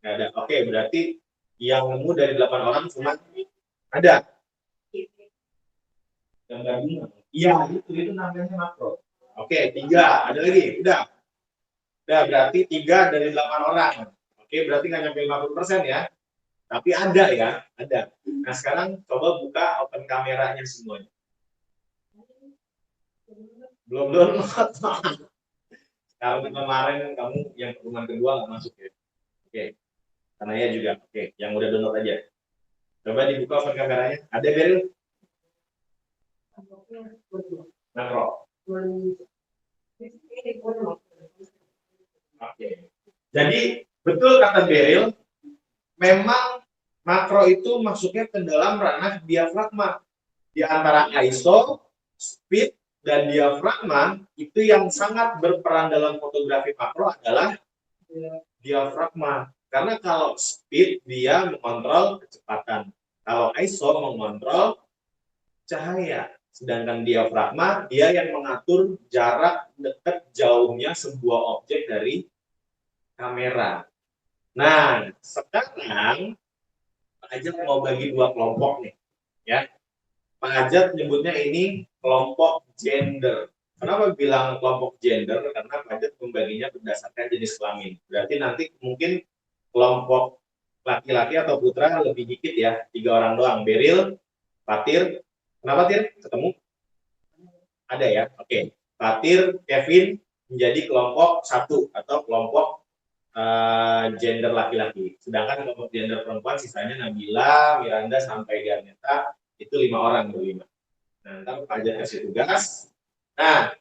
nggak ada. Oke, berarti yang nemu dari 8 orang cuma ada gambar bunga. Iya, itu namanya makro. Oke, 3. Ada lagi? Udah, berarti 3 dari 8 orang. Oke, berarti nggak nyampe 50% ya. Tapi ada ya, ada. Nah, sekarang coba buka open kameranya semuanya. Belum download. Karena kemarin kamu yang pertemuan kedua nggak masuk ya. Oke. Karena ya juga. Oke, yang udah download aja. Coba dibuka open kameranya. Ada Beril? Makro. Oke. Jadi betul kata Beril, memang makro itu masuknya ke dalam ranah diafragma. Di antara ISO, speed, dan diafragma, itu yang sangat berperan dalam fotografi makro adalah diafragma. Karena kalau speed dia mengontrol kecepatan, kalau ISO mengontrol cahaya. Sedangkan diafragma dia yang mengatur jarak dekat jauhnya sebuah objek dari kamera. Nah, sekarang Pak Ajat mau bagi 2 kelompok nih, ya. Pak Ajat nyebutnya ini kelompok gender. Kenapa bilang kelompok gender? Karena Pak Ajat membaginya berdasarkan jenis kelamin. Berarti nanti mungkin kelompok laki-laki atau putra lebih dikit ya, 3 orang doang. Beril, Fatir, kenapa Tir? Ketemu? Ada ya, oke. Fatir, Kevin menjadi kelompok 1 atau kelompok gender laki-laki. Sedangkan kelompok gender perempuan sisanya Nabila, Miranda sampai Garneta itu 5 orang berlima. Nah, ntar Pak Ajat kasih tugas. Nah,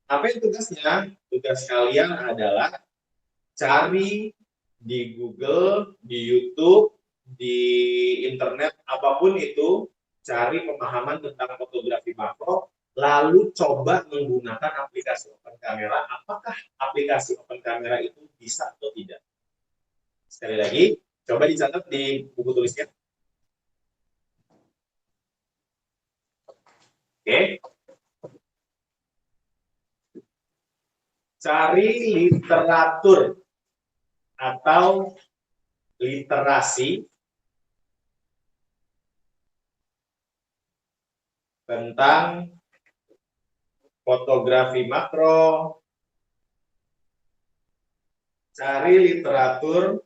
apa yang tugasnya? Tugas kalian adalah cari di Google, di YouTube, di internet, apapun itu, cari pemahaman tentang fotografi makro, lalu coba menggunakan aplikasi open camera. Apakah aplikasi open camera itu bisa atau tidak? Sekali lagi, coba dicatat di buku tulisnya. Oke. Cari literatur atau literasi tentang fotografi makro, cari literatur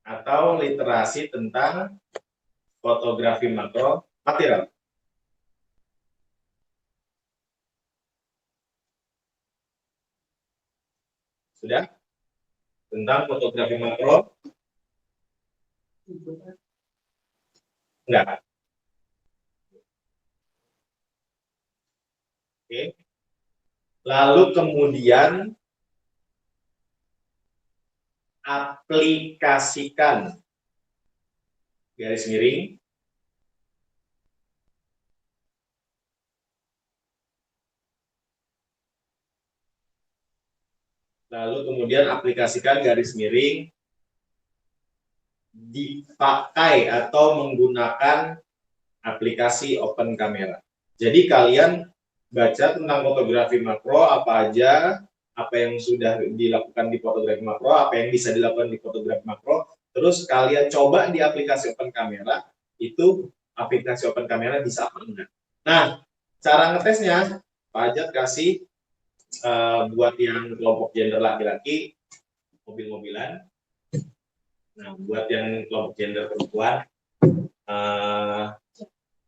atau literasi tentang fotografi makro material. Sudah? Tentang fotografi makro? Enggak. Oke. Lalu kemudian aplikasikan garis miring dipakai atau menggunakan aplikasi open camera. Jadi kalian baca tentang fotografi makro apa aja, apa yang sudah dilakukan di fotografi makro, apa yang bisa dilakukan di fotografi makro, terus kalian coba di aplikasi open camera, itu aplikasi open camera bisa apa enggak. Nah, cara ngetesnya, Pak Ajat kasih buat yang kelompok gender laki-laki, mobil-mobilan. Nah, buat yang kelompok gender perempuan,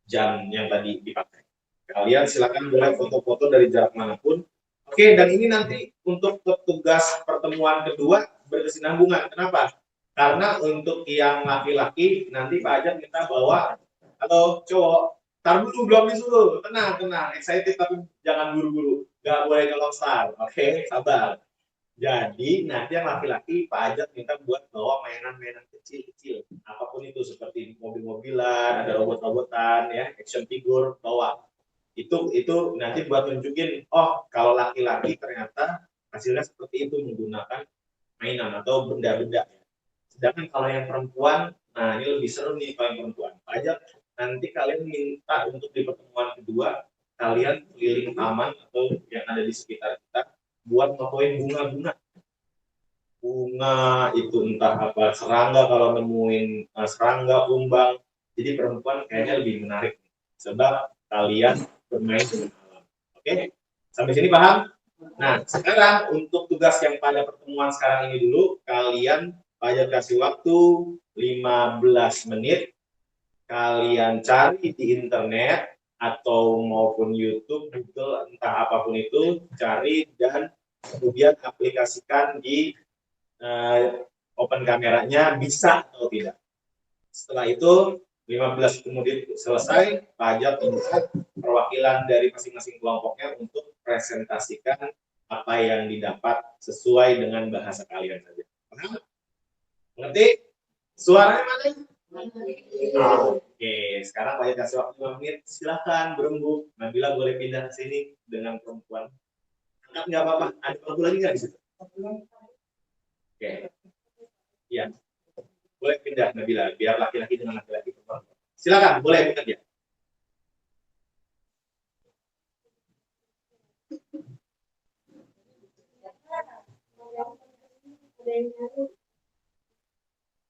jam yang tadi dipakai. Kalian silakan boleh foto-foto dari jarak manapun. Oke, dan ini nanti untuk tugas pertemuan kedua berkesinambungan. Kenapa? Karena untuk yang laki-laki nanti Pak Ajat kita bawa, halo cowok, tar dulu belum disuruh, tenang, excited tapi jangan buru-buru, nggak boleh nyolong star, oke, sabar. Jadi nanti yang laki-laki Pak Ajat minta buat bawa mainan-mainan kecil-kecil, apapun itu seperti mobil-mobilan, ada robot-robotan, ya, action figure, bawa. Itu nanti buat tunjukin, oh kalau laki-laki ternyata hasilnya seperti itu menggunakan mainan atau benda-benda. Sedangkan kalau yang perempuan, nah ini lebih seru nih kalau yang perempuan. Pak Ajat nanti kalian minta untuk di pertemuan kedua kalian keliling taman atau yang ada di sekitar kita buat fotoin bunga-bunga itu entah apa serangga, kalau nemuin serangga, kumbang, jadi perempuan kayaknya lebih menarik sebab kalian bermain dengan alam. Oke, sampai sini paham? Nah, sekarang untuk tugas yang pada pertemuan sekarang ini dulu, kalian Ajat kasih waktu 15 menit, kalian cari di internet atau maupun YouTube, Google, entah apapun itu, cari dan kemudian aplikasikan di open kameranya bisa atau tidak. Setelah itu 15 kemudian selesai, Pak Ajat minta perwakilan dari masing-masing kelompoknya untuk presentasikan apa yang didapat sesuai dengan bahasa kalian saja. Paham? Ngerti? Suaranya mana? Oke, sekarang Pak Ajat kasih waktu 5 menit. Silahkan berembuk. Nabila boleh pindah ke sini dengan perempuan. Angkat nggak apa-apa. Ada perempuan lagi nggak di situ? Oke. Iya. Boleh pindah Nabila, biar laki-laki dengan laki-laki perempuan. Silakan, boleh bekerja.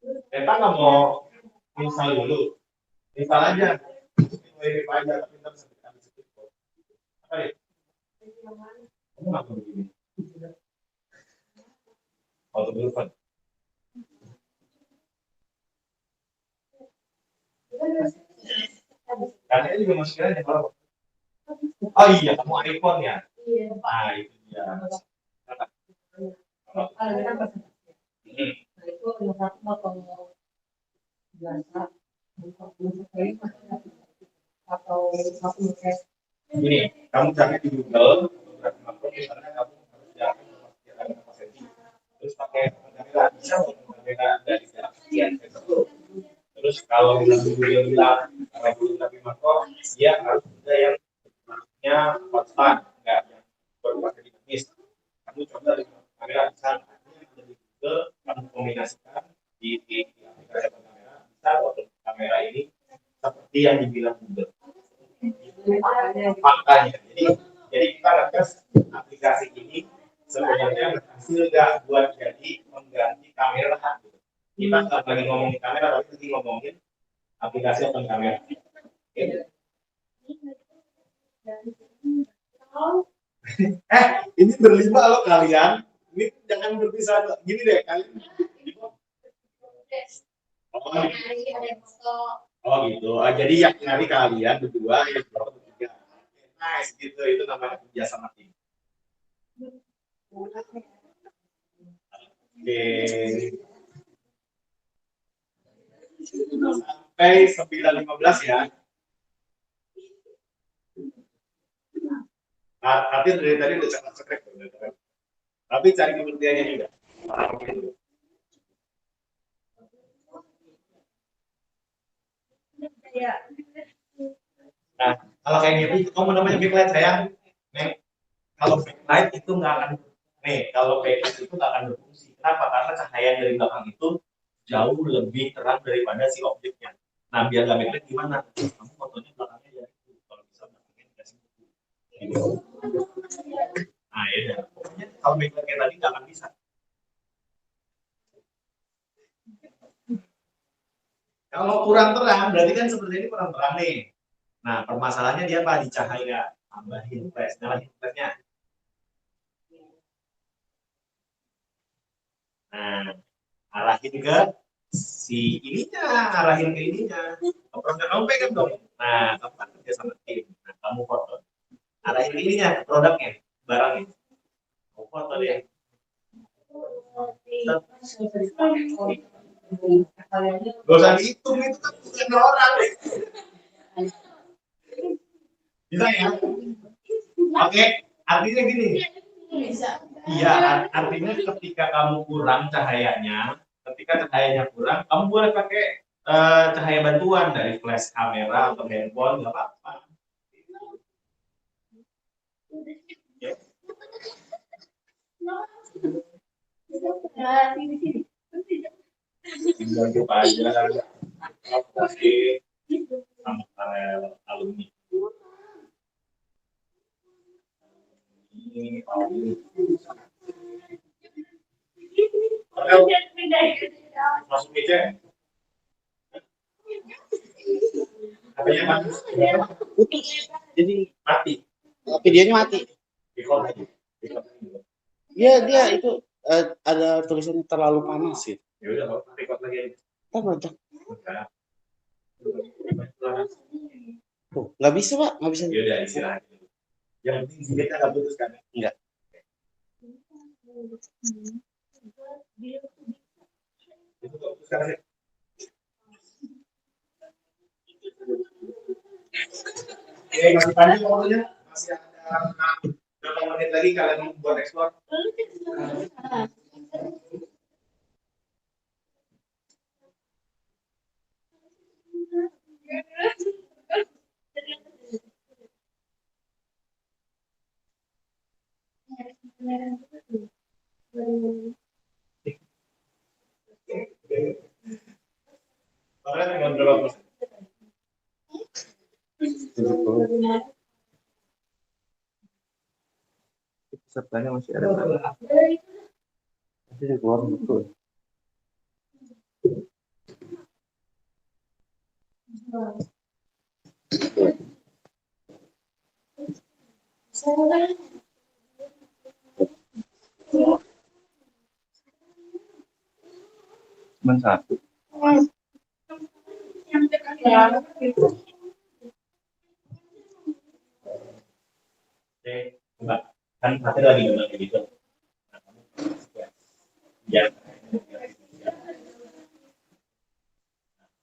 Kita nggak mau install dulu, install aja. Ini aja, tapi kita bisa apa nih? Kamu nggak mau begini? Auto Katanya juga masukin aja kalau. Oh iya, kamu iPhone ya? Iya. Nah, itu dia. Kalau ini kan presentasi. Hmm. Nah, itu yang satu foto biasa, atau satu kayak Ini, kamu cari di Google, fotografi makro, misalnya kamu harus jalan berapa senti. Terus pakai kamera, bisa nggak kamera dari jarak sekian meter. Terus kalau Google bilang fotografi makro, dia harus ada yang bentuknya konstan, enggak yang berubah dinamis. Kamu coba dengan kamera bisa, ada di Google, kamu kombinasikan di aplikasi kamera, bisa foto kamera ini seperti yang dibilang Google. Makanya, jadi kita ngetes aplikasi ini sebenarnya berhasil nggak buat jadi mengganti kamera. Gitu. Kita nggak lagi ngomongin kamera, tapi lagi ngomongin aplikasi open kamera. Okay. Ini berlima loh kalian. Ini jangan berpisah. Gini deh kalian. Oh gitu. Jadi yang nyari kalian berdua, yang berapa bertiga. Nice gitu. Itu namanya kerjasama tim. Oke. Sampai 9.15 ya. Tapi dari tadi udah cepat-cepat. Tapi cari pengertiannya juga. Nah, kalau kayak gitu, kamu namanya backlight sayang. Nih, kalau backlight itu nggak akan, kalau backlight itu nggak akan berfungsi. Kenapa? Karena cahaya dari belakang itu jauh lebih terang daripada si objeknya. Nah, biar nggak backlight gimana? Kamu fotonya belakangnya ya itu. Kalau bisa belakangnya dikasih buku. Gitu. Nah, ya. Pokoknya kalau backlight kayak tadi nggak akan bisa. Kalau kurang terang, berarti kan seperti ini kurang terang nih. Nah, permasalahannya dia apa? Di cahaya. Tambahin flash, nyalahin flashnya. Nah, arahin ke si ininya, arahin ke ininya. Produknya kamu pegang dong. Nah, kamu kan kerja sama tim. Nah, kamu foto. Arahin ke ininya, produknya, barangnya. Kamu foto deh. Gak usah dihitung, itu kan bukan orang. Bisa ya? Oke, artinya gini. Iya, artinya ketika kamu kurang cahayanya, kurang, kamu boleh pakai cahaya bantuan dari flash kamera atau handphone, nggak apa-apa. Ya. Tinggal buka aja, oke, sama karel alumni. Ini masuk meja. Apanya bagus? Putus. Jadi Mati. videonya mati. Record lagi. Dia itu ada tulisannya terlalu panas gitu. Ya udah, record lagi. Kita meledak. Enggak. Tuh, nggak bisa Pak, nggak bisa. Ya udah istirahat. Yang penting kita nggak putus kan? Enggak. Itu kok putus kan? Oke, masih panjang waktunya, masih ada berapa menit lagi kalian mau buat ekspor? Kalian tinggal berapa persen? Pesertanya masih ada. Masih di keluar betul. Cuma satu. Oke, coba kan hati lagi bilang kayak gitu. Ya,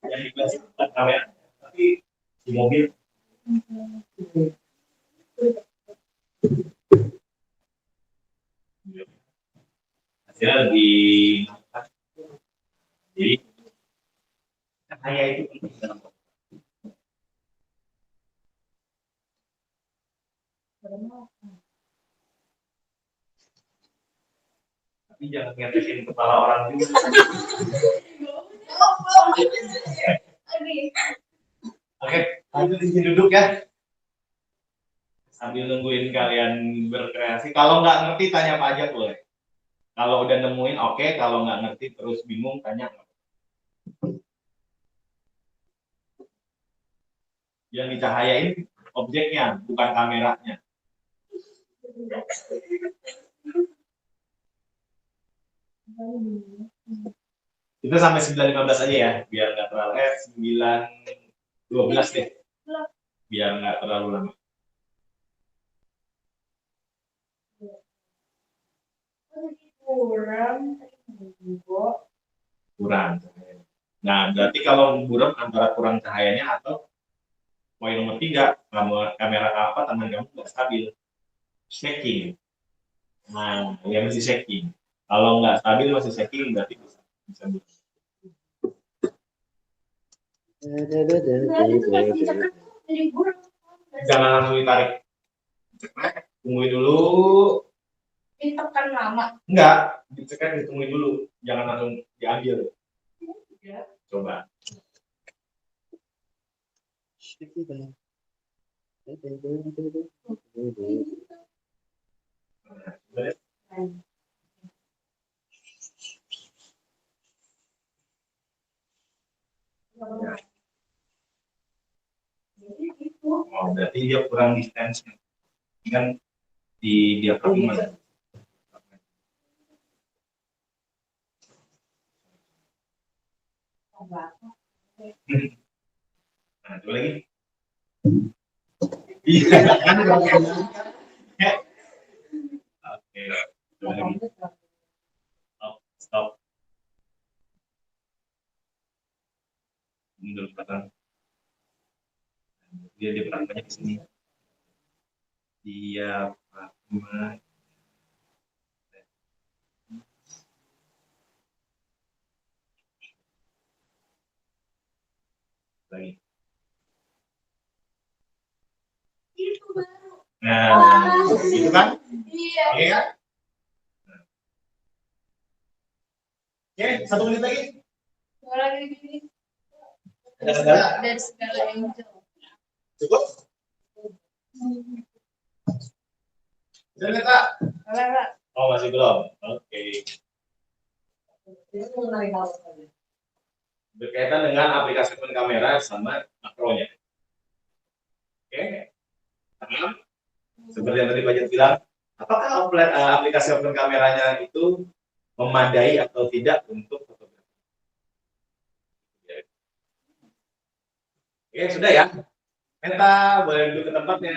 yang di kelas kamera, tapi di mobil hasilnya lebih jadi cahaya itu penting dalam foto. Tapi jangan ngetesin kepala orang juga. Oke, lanjut di sini duduk ya. Sambil nungguin kalian berkreasi. Kalau nggak ngerti tanya Pak Ajak boleh. Kalau udah nemuin oke, kalau nggak ngerti terus bingung tanya. Yang dicahayain objeknya, bukan kameranya. Kita sampai 9.15 aja ya, biar nggak terlalu 9.12 deh. Biar nggak terlalu lama. Kurang. Nah, berarti kalau buram antara kurang cahayanya atau poin nomor 3, kamera apa tangan kamu nggak stabil. Shaking. Nah, ya masih shaking. Kalau nggak stabil masih shaking berarti bisa buram. Jangan langsung ditarik. Tungguin dulu. Ditekan lama. Enggak, ditekan ditungguin dulu. Jangan langsung diambil. Coba. Oh, berarti dia kurang distance-nya. Kan di diafragma. Nah, coba lagi. Iya, kan? Oke, coba lagi. Stop. Mundur ke belakang. Dia diafragmanya di sini. Diafragma. Lagi. Itu baru. Nah, itu kan? Iya. Oke kan? Oke, 1 menit lagi. Lagi di sini. Ada kendala? Dari segala angel. Cukup? Sudah nggak, Kak? Enggak. Oh, masih belum? Oke. Berkaitan dengan aplikasi open kamera sama makronya. Oke. Paham? Seperti yang tadi Pak Jet bilang, apakah aplikasi open kameranya itu memadai atau tidak untuk fotografi? Oke, sudah ya. Meta, boleh duduk ke tempatnya.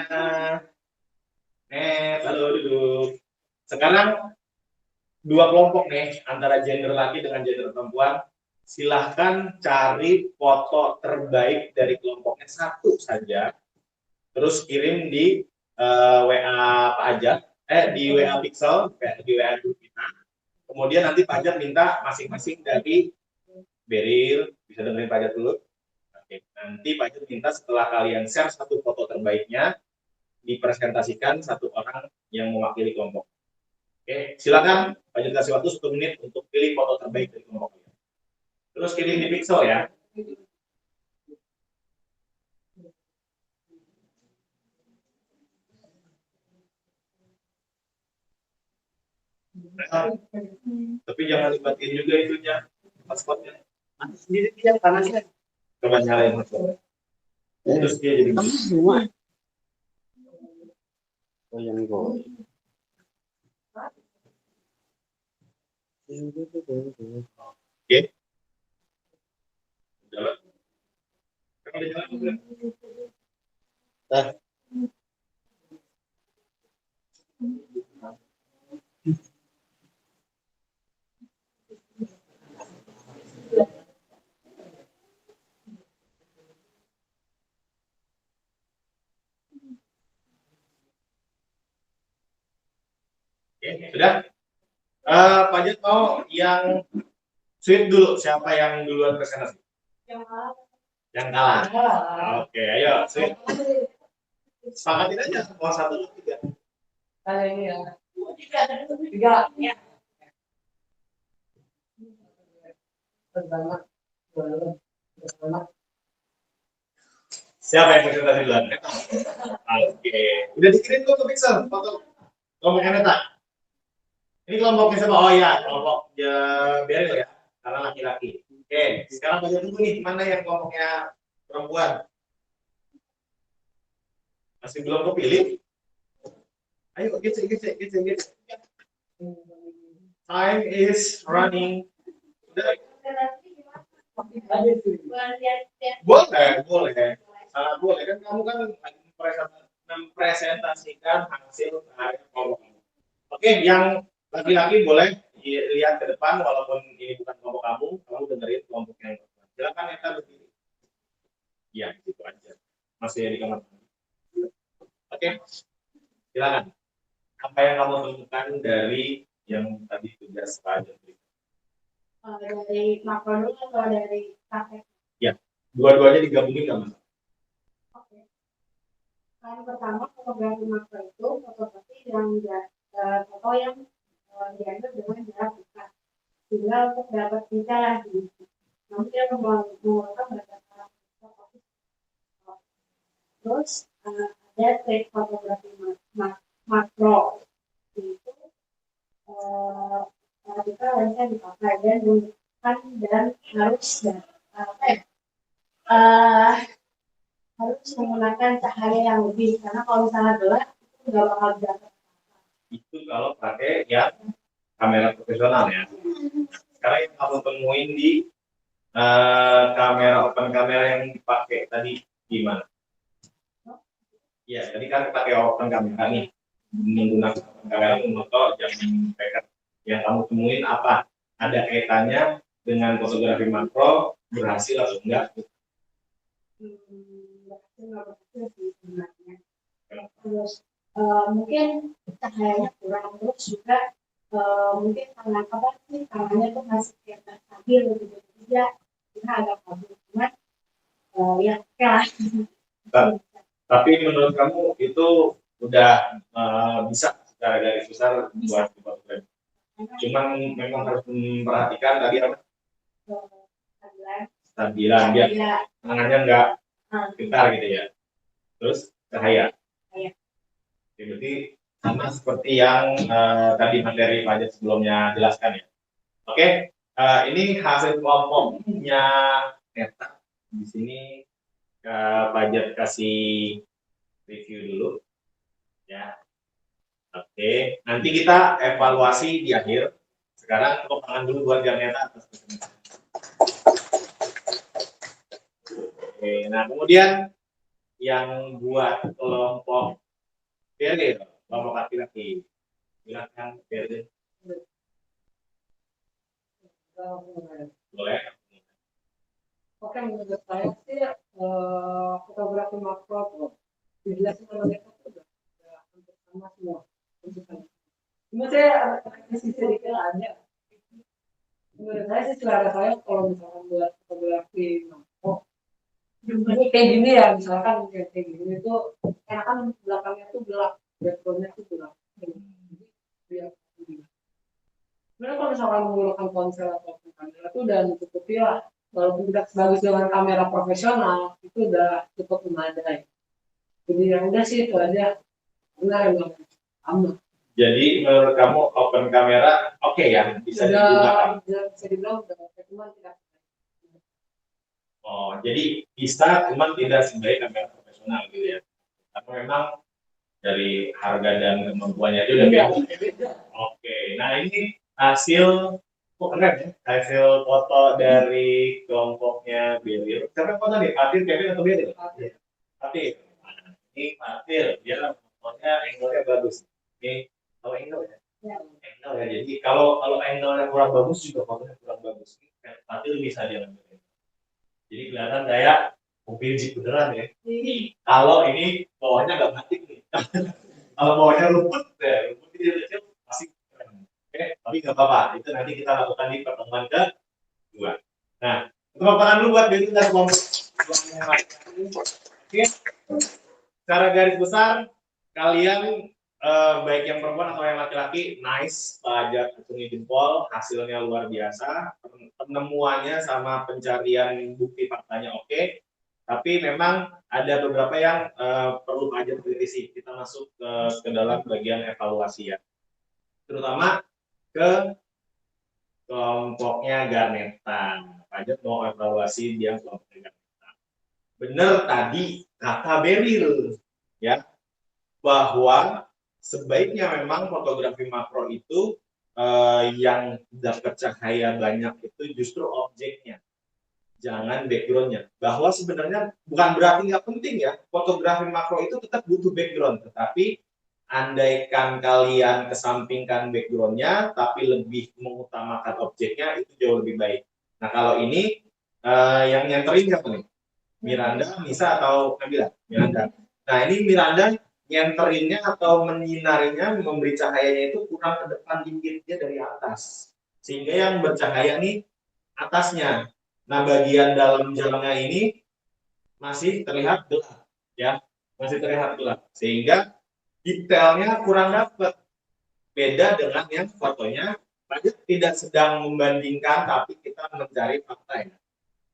Lalu duduk. Sekarang 2 kelompok nih, antara gender laki dengan gender perempuan. Silahkan cari foto terbaik dari kelompoknya 1 saja. Terus kirim di WA Pak Ajat, di WA Pixel, di WA grup kita. Kemudian nanti Pak Ajat minta masing-masing dari Beril, bisa dengerin Pak Ajat dulu. Oke. Nanti Pak Ajat minta setelah kalian share 1 foto terbaiknya, dipresentasikan 1 orang yang mewakili kelompok. Oke, silakan Pak Ajat kasih waktu 1 menit untuk pilih foto terbaik dari kelompok kalian. Terus kirim di Pixel ya. Tapi jangan libatin juga itunya, pasportnya. Nanti sendiri dia panasnya. Coba nyalain paspor. Terus dia jadi Kamu semua. Oh yang go. oke. Jalan. Kan udah jalan belum? Oke, sudah. Pak Jat mau yang sweet dulu. Siapa yang duluan ke sana? Yang kalah. Yang kalah. Oke, ayo sweet. Sepakatin aja. Mau 1, 2, 3. Kali ini ya. Tiga. Pertama. Siapa yang presentasi duluan? Oke. Udah dikirim tuh ke Pixel foto kelompoknya Neta. Ini kelompoknya siapa? Oh ya, kelompok ya Beril ya, karena laki-laki. Oke, sekarang baca dulu nih mana yang kelompoknya perempuan. Masih belum kepilih? Ayo, gitu. Time is running. Udah. Boleh. Sangat boleh kan kamu kan mempresentasikan hasil karya kelompok kamu. Oke, yang laki-laki boleh lihat ke depan walaupun ini bukan kelompok kamu dengerin kelompok yang perempuan. Silakan Neta berdiri. Ya, gitu aja. Masih di kamar. Oke, silakan. Apa yang kamu temukan dari yang tadi tugas pelajaran berikut? Dari makro dulu atau dari praktek? Ya, dua-duanya digabungin nggak mas? Oke. Yang pertama fotografi makro itu fotografi yang foto yang diambil dengan jarak dekat. Sehingga untuk dapat detail lagi. Namun dia menggunakan berdasarkan fotografi. Terus ada trik fotografi makro itu kita lensnya dipakai dan menggunakan dan harus menggunakan cahaya yang lebih karena kalau misalnya gelap itu nggak bakal dapat. Itu kalau pakai ya kamera profesional ya. Sekarang yang kamu temuin di kamera open kamera yang dipakai tadi gimana? Ya, tadi kan pakai open kamera nih, menggunakan open kamera memfoto jam peker. Yang kamu temuin apa? Ada kaitannya dengan fotografi makro berhasil atau enggak? Berhasil sih sebenarnya. Terus mungkin cahayanya kurang terus juga mungkin karena apa sih kameranya tuh masih kayak stabil gitu tidak agak kabur cuman ya oke lah. Tapi menurut kamu itu udah bisa secara garis besar buat fotografi. Cuman memang harus memperhatikan tadi apa? Stabilan biar tangannya enggak gentar gitu ya. Terus cahaya. Jadi sama seperti yang tadi materi Pak Jat sebelumnya jelaskan ya. Oke, ini hasil kelompoknya Neta. Di sini Pak Jat kasih review dulu ya. Oke, nanti kita evaluasi di akhir. Sekarang tepuk tangan dulu buat yang Neta atas presentasi. Oke, nah kemudian yang buat kelompok Beril, kelompok laki-laki. Silakan Beril. Boleh. Oke, menurut saya sih fotografi makro tuh dijelasin sama mereka tuh udah hampir sama semua. Cuma saya sisi sedikit aja. Menurut saya sih selera saya kalau misalkan buat fotografi makro ini kayak gini ya, misalkan kayak gini itu enakan belakangnya tuh gelap, backgroundnya tuh gelap. Jadi biar sebenarnya kalau misalkan menggunakan ponsel atau kamera itu udah mencukupi lah. Walaupun tidak sebagus dengan kamera profesional, itu udah cukup memadai. Jadi yang udah sih itu aja. Benar emang aman. Jadi menurut kamu open kamera oke ya, bisa digunakan? Bisa dibilang udah oke, cuma tidak. Oh, jadi bisa, cuman tidak sebaik kamera profesional gitu ya? Karena memang dari harga dan kemampuannya aja udah beda. Oke, nah ini hasil keren ya, hasil foto dari kelompoknya Beril. Siapa yang foto nih? Fatir, Kevin atau Beril? Fatir. Nah, ini Fatir, dia fotonya angle-nya bagus. Oke, kalau angle ya. Ya. Angle ya. Jadi kalau angle-nya kurang bagus juga fotonya kurang bagus. Tapi bisa dia ngambil. Jadi kelihatan kayak mobil Jeep beneran ya. Kalau ini bawahnya nggak batik nih. Kalau bawahnya rumput ini kecil masih keren. Oke, tapi nggak apa-apa. Itu nanti kita lakukan di pertemuan kedua. Nah, tepuk tangan dulu buat Beli dan kelompok yang lain. Oke, secara garis besar kalian baik yang perempuan atau yang laki-laki, nice, Pak Ajat acungi jempol, hasilnya luar biasa, penemuannya sama pencarian bukti faktanya oke. Tapi memang ada beberapa yang perlu Pak Ajat kritisi. Kita masuk ke dalam bagian evaluasi ya. Terutama ke kelompoknya Garneta. Pak Ajat mau evaluasi dia kelompoknya Garneta. Benar tadi kata Beryl ya, bahwa sebaiknya memang fotografi makro itu yang dapat cahaya banyak itu justru objeknya, jangan backgroundnya. Bahwa sebenarnya bukan berarti nggak penting ya, fotografi makro itu tetap butuh background, tetapi andaikan kalian kesampingkan backgroundnya, tapi lebih mengutamakan objeknya, itu jauh lebih baik. Nah kalau ini yang nyenterin siapa nih? Miranda, Nisa atau Nabila? Miranda. Nah ini Miranda nyenterinnya atau menyinarinya, memberi cahayanya itu kurang ke depan dikit, dia dari atas, sehingga yang bercahaya nih atasnya. Nah bagian dalam jamnya ini masih terlihat gelap ya, masih terlihat gelap, sehingga detailnya kurang dapat. Beda dengan yang fotonya, Pak tidak sedang membandingkan, tapi kita mencari fakta ya.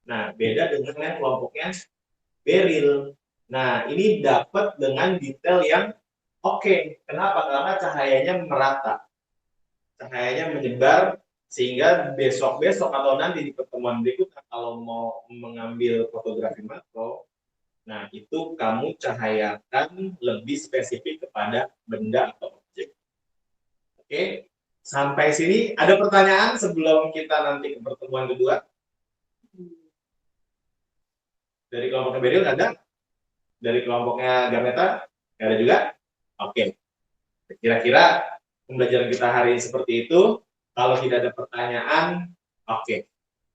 Nah beda dengan yang kelompoknya Beryl. Nah, ini dapat dengan detail yang oke. Kenapa? Karena cahayanya merata. Cahayanya menyebar, sehingga besok-besok atau nanti di pertemuan berikutnya kalau mau mengambil fotografi makro, nah itu kamu cahayakan lebih spesifik kepada benda atau objek. Oke, sampai sini ada pertanyaan sebelum kita nanti ke pertemuan kedua? Dari kelompoknya Beryl ada? Dari kelompoknya Garneta? Nggak ada juga? Oke. Kira-kira pembelajaran kita hari ini seperti itu. Kalau tidak ada pertanyaan, oke.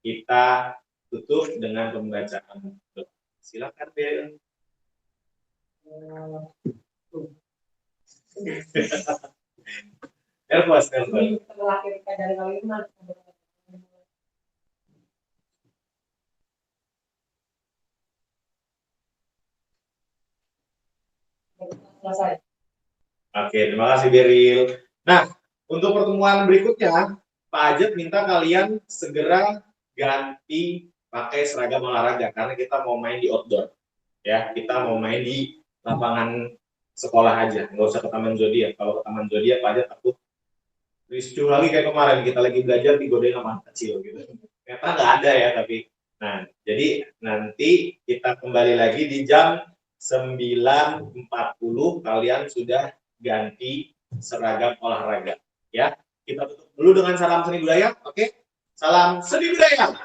Kita tutup dengan pembacaan. Silakan, Beryl. Nervous. Selesai. Oke, terima kasih Beryl. Nah, untuk pertemuan berikutnya, Pak Ajat minta kalian segera ganti pakai seragam olahraga karena kita mau main di outdoor. Ya, kita mau main di lapangan sekolah aja, nggak usah ke Taman Zodiac. Kalau ke Taman Zodiac, Pak Ajat takut riscu lagi kayak kemarin kita lagi belajar digodain sama anak kecil gitu. Ternyata nggak ada ya, tapi nah, jadi nanti kita kembali lagi di jam 9.40 kalian sudah ganti seragam olahraga ya. Kita tutup dulu dengan salam seni budaya. Oke, salam seni budaya.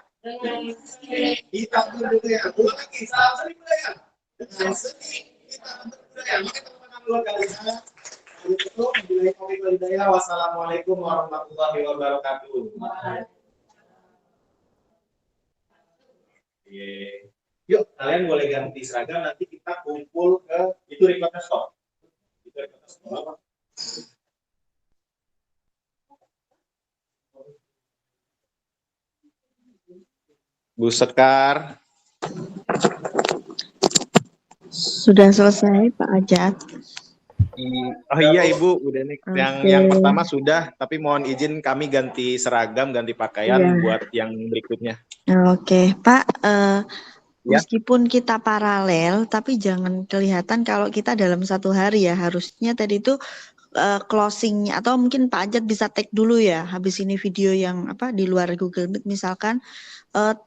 Kita tutup ya. Ulang lagi, salam seni budaya. Dengan seni kita tutup budaya. Mari teman-teman dua kali saya tutup. Wassalamualaikum warahmatullahi wabarakatuh. Yuk, kalian boleh ganti seragam, nanti kita kumpul ke itu rekodnya stop. Itu rekodnya stop apa? Bu Sekar. Sudah selesai Pak Ajat. Oh iya Ibu, udah nih. Yang pertama sudah, tapi mohon izin kami ganti seragam, ganti pakaian buat yang berikutnya. Oke, Pak. Meskipun kita paralel, tapi jangan kelihatan kalau kita dalam satu hari ya. Harusnya tadi itu closingnya, atau mungkin Pak Ajat bisa tag dulu ya. Habis ini video yang di luar Google Meet misalkan.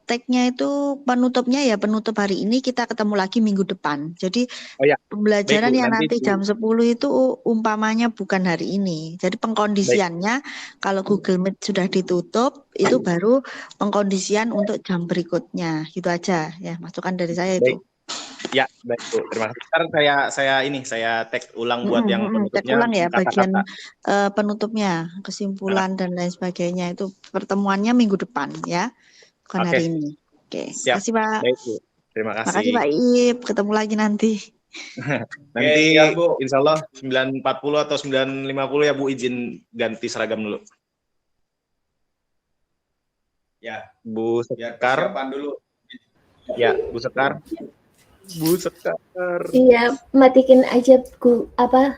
Tag-nya itu penutupnya ya, penutup hari ini, kita ketemu lagi minggu depan. Jadi pembelajaran yang nanti jam 10 itu umpamanya bukan hari ini. Jadi pengkondisiannya kalau Google Meet sudah ditutup, itu baru pengkondisian untuk jam berikutnya. Gitu aja ya, masukan dari saya itu. Ya, baik Bu. Terima kasih. Ntar saya tag ulang buat yang Cek penutupnya ulang ya bagian kata-kata. penutupnya, kesimpulan dan lain sebagainya itu pertemuannya minggu depan ya, bukan Oke. hari ini. Oke, Siap. makasih Pak. Baik Bu. Terima Makasih kasih. Pak Ip, ketemu lagi nanti. Nanti siap, Bu. insya Allah 9.40 atau 9.50 ya Bu, izin ganti seragam dulu. Ya, Bu biar Sekar. persiapan dulu. Ya, Bu Sekar. Bu Sekar. Iya, matikan aja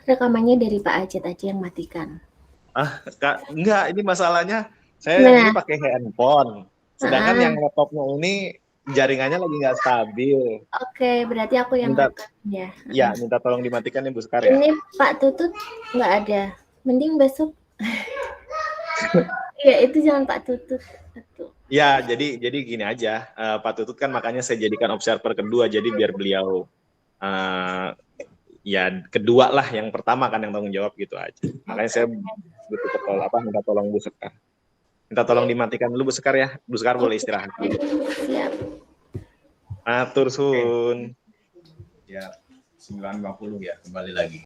rekamannya dari Pak Ajat aja yang matikan. Kak, enggak, ini masalahnya saya Nah. ini pakai handphone. Sedangkan yang laptopnya ini jaringannya lagi nggak stabil. Oke, berarti aku yang makan ya. Ya, minta tolong dimatikan ya Bu Sekar ya. Ini Pak Tutut nggak ada. Mending besok. Ya, itu jangan Pak Tutut. Betul. Ya, jadi gini aja, Pak Tutut kan makanya saya jadikan observer kedua, jadi biar beliau ya kedua lah, yang pertama kan yang tanggung jawab gitu aja. Makanya saya butuh minta tolong Bu Sekar. Minta tolong dimatikan dulu Bu Sekar ya. Bu Sekar boleh istirahat dulu. Siap. Atur sun. Ya, 9.50 ya, kembali lagi.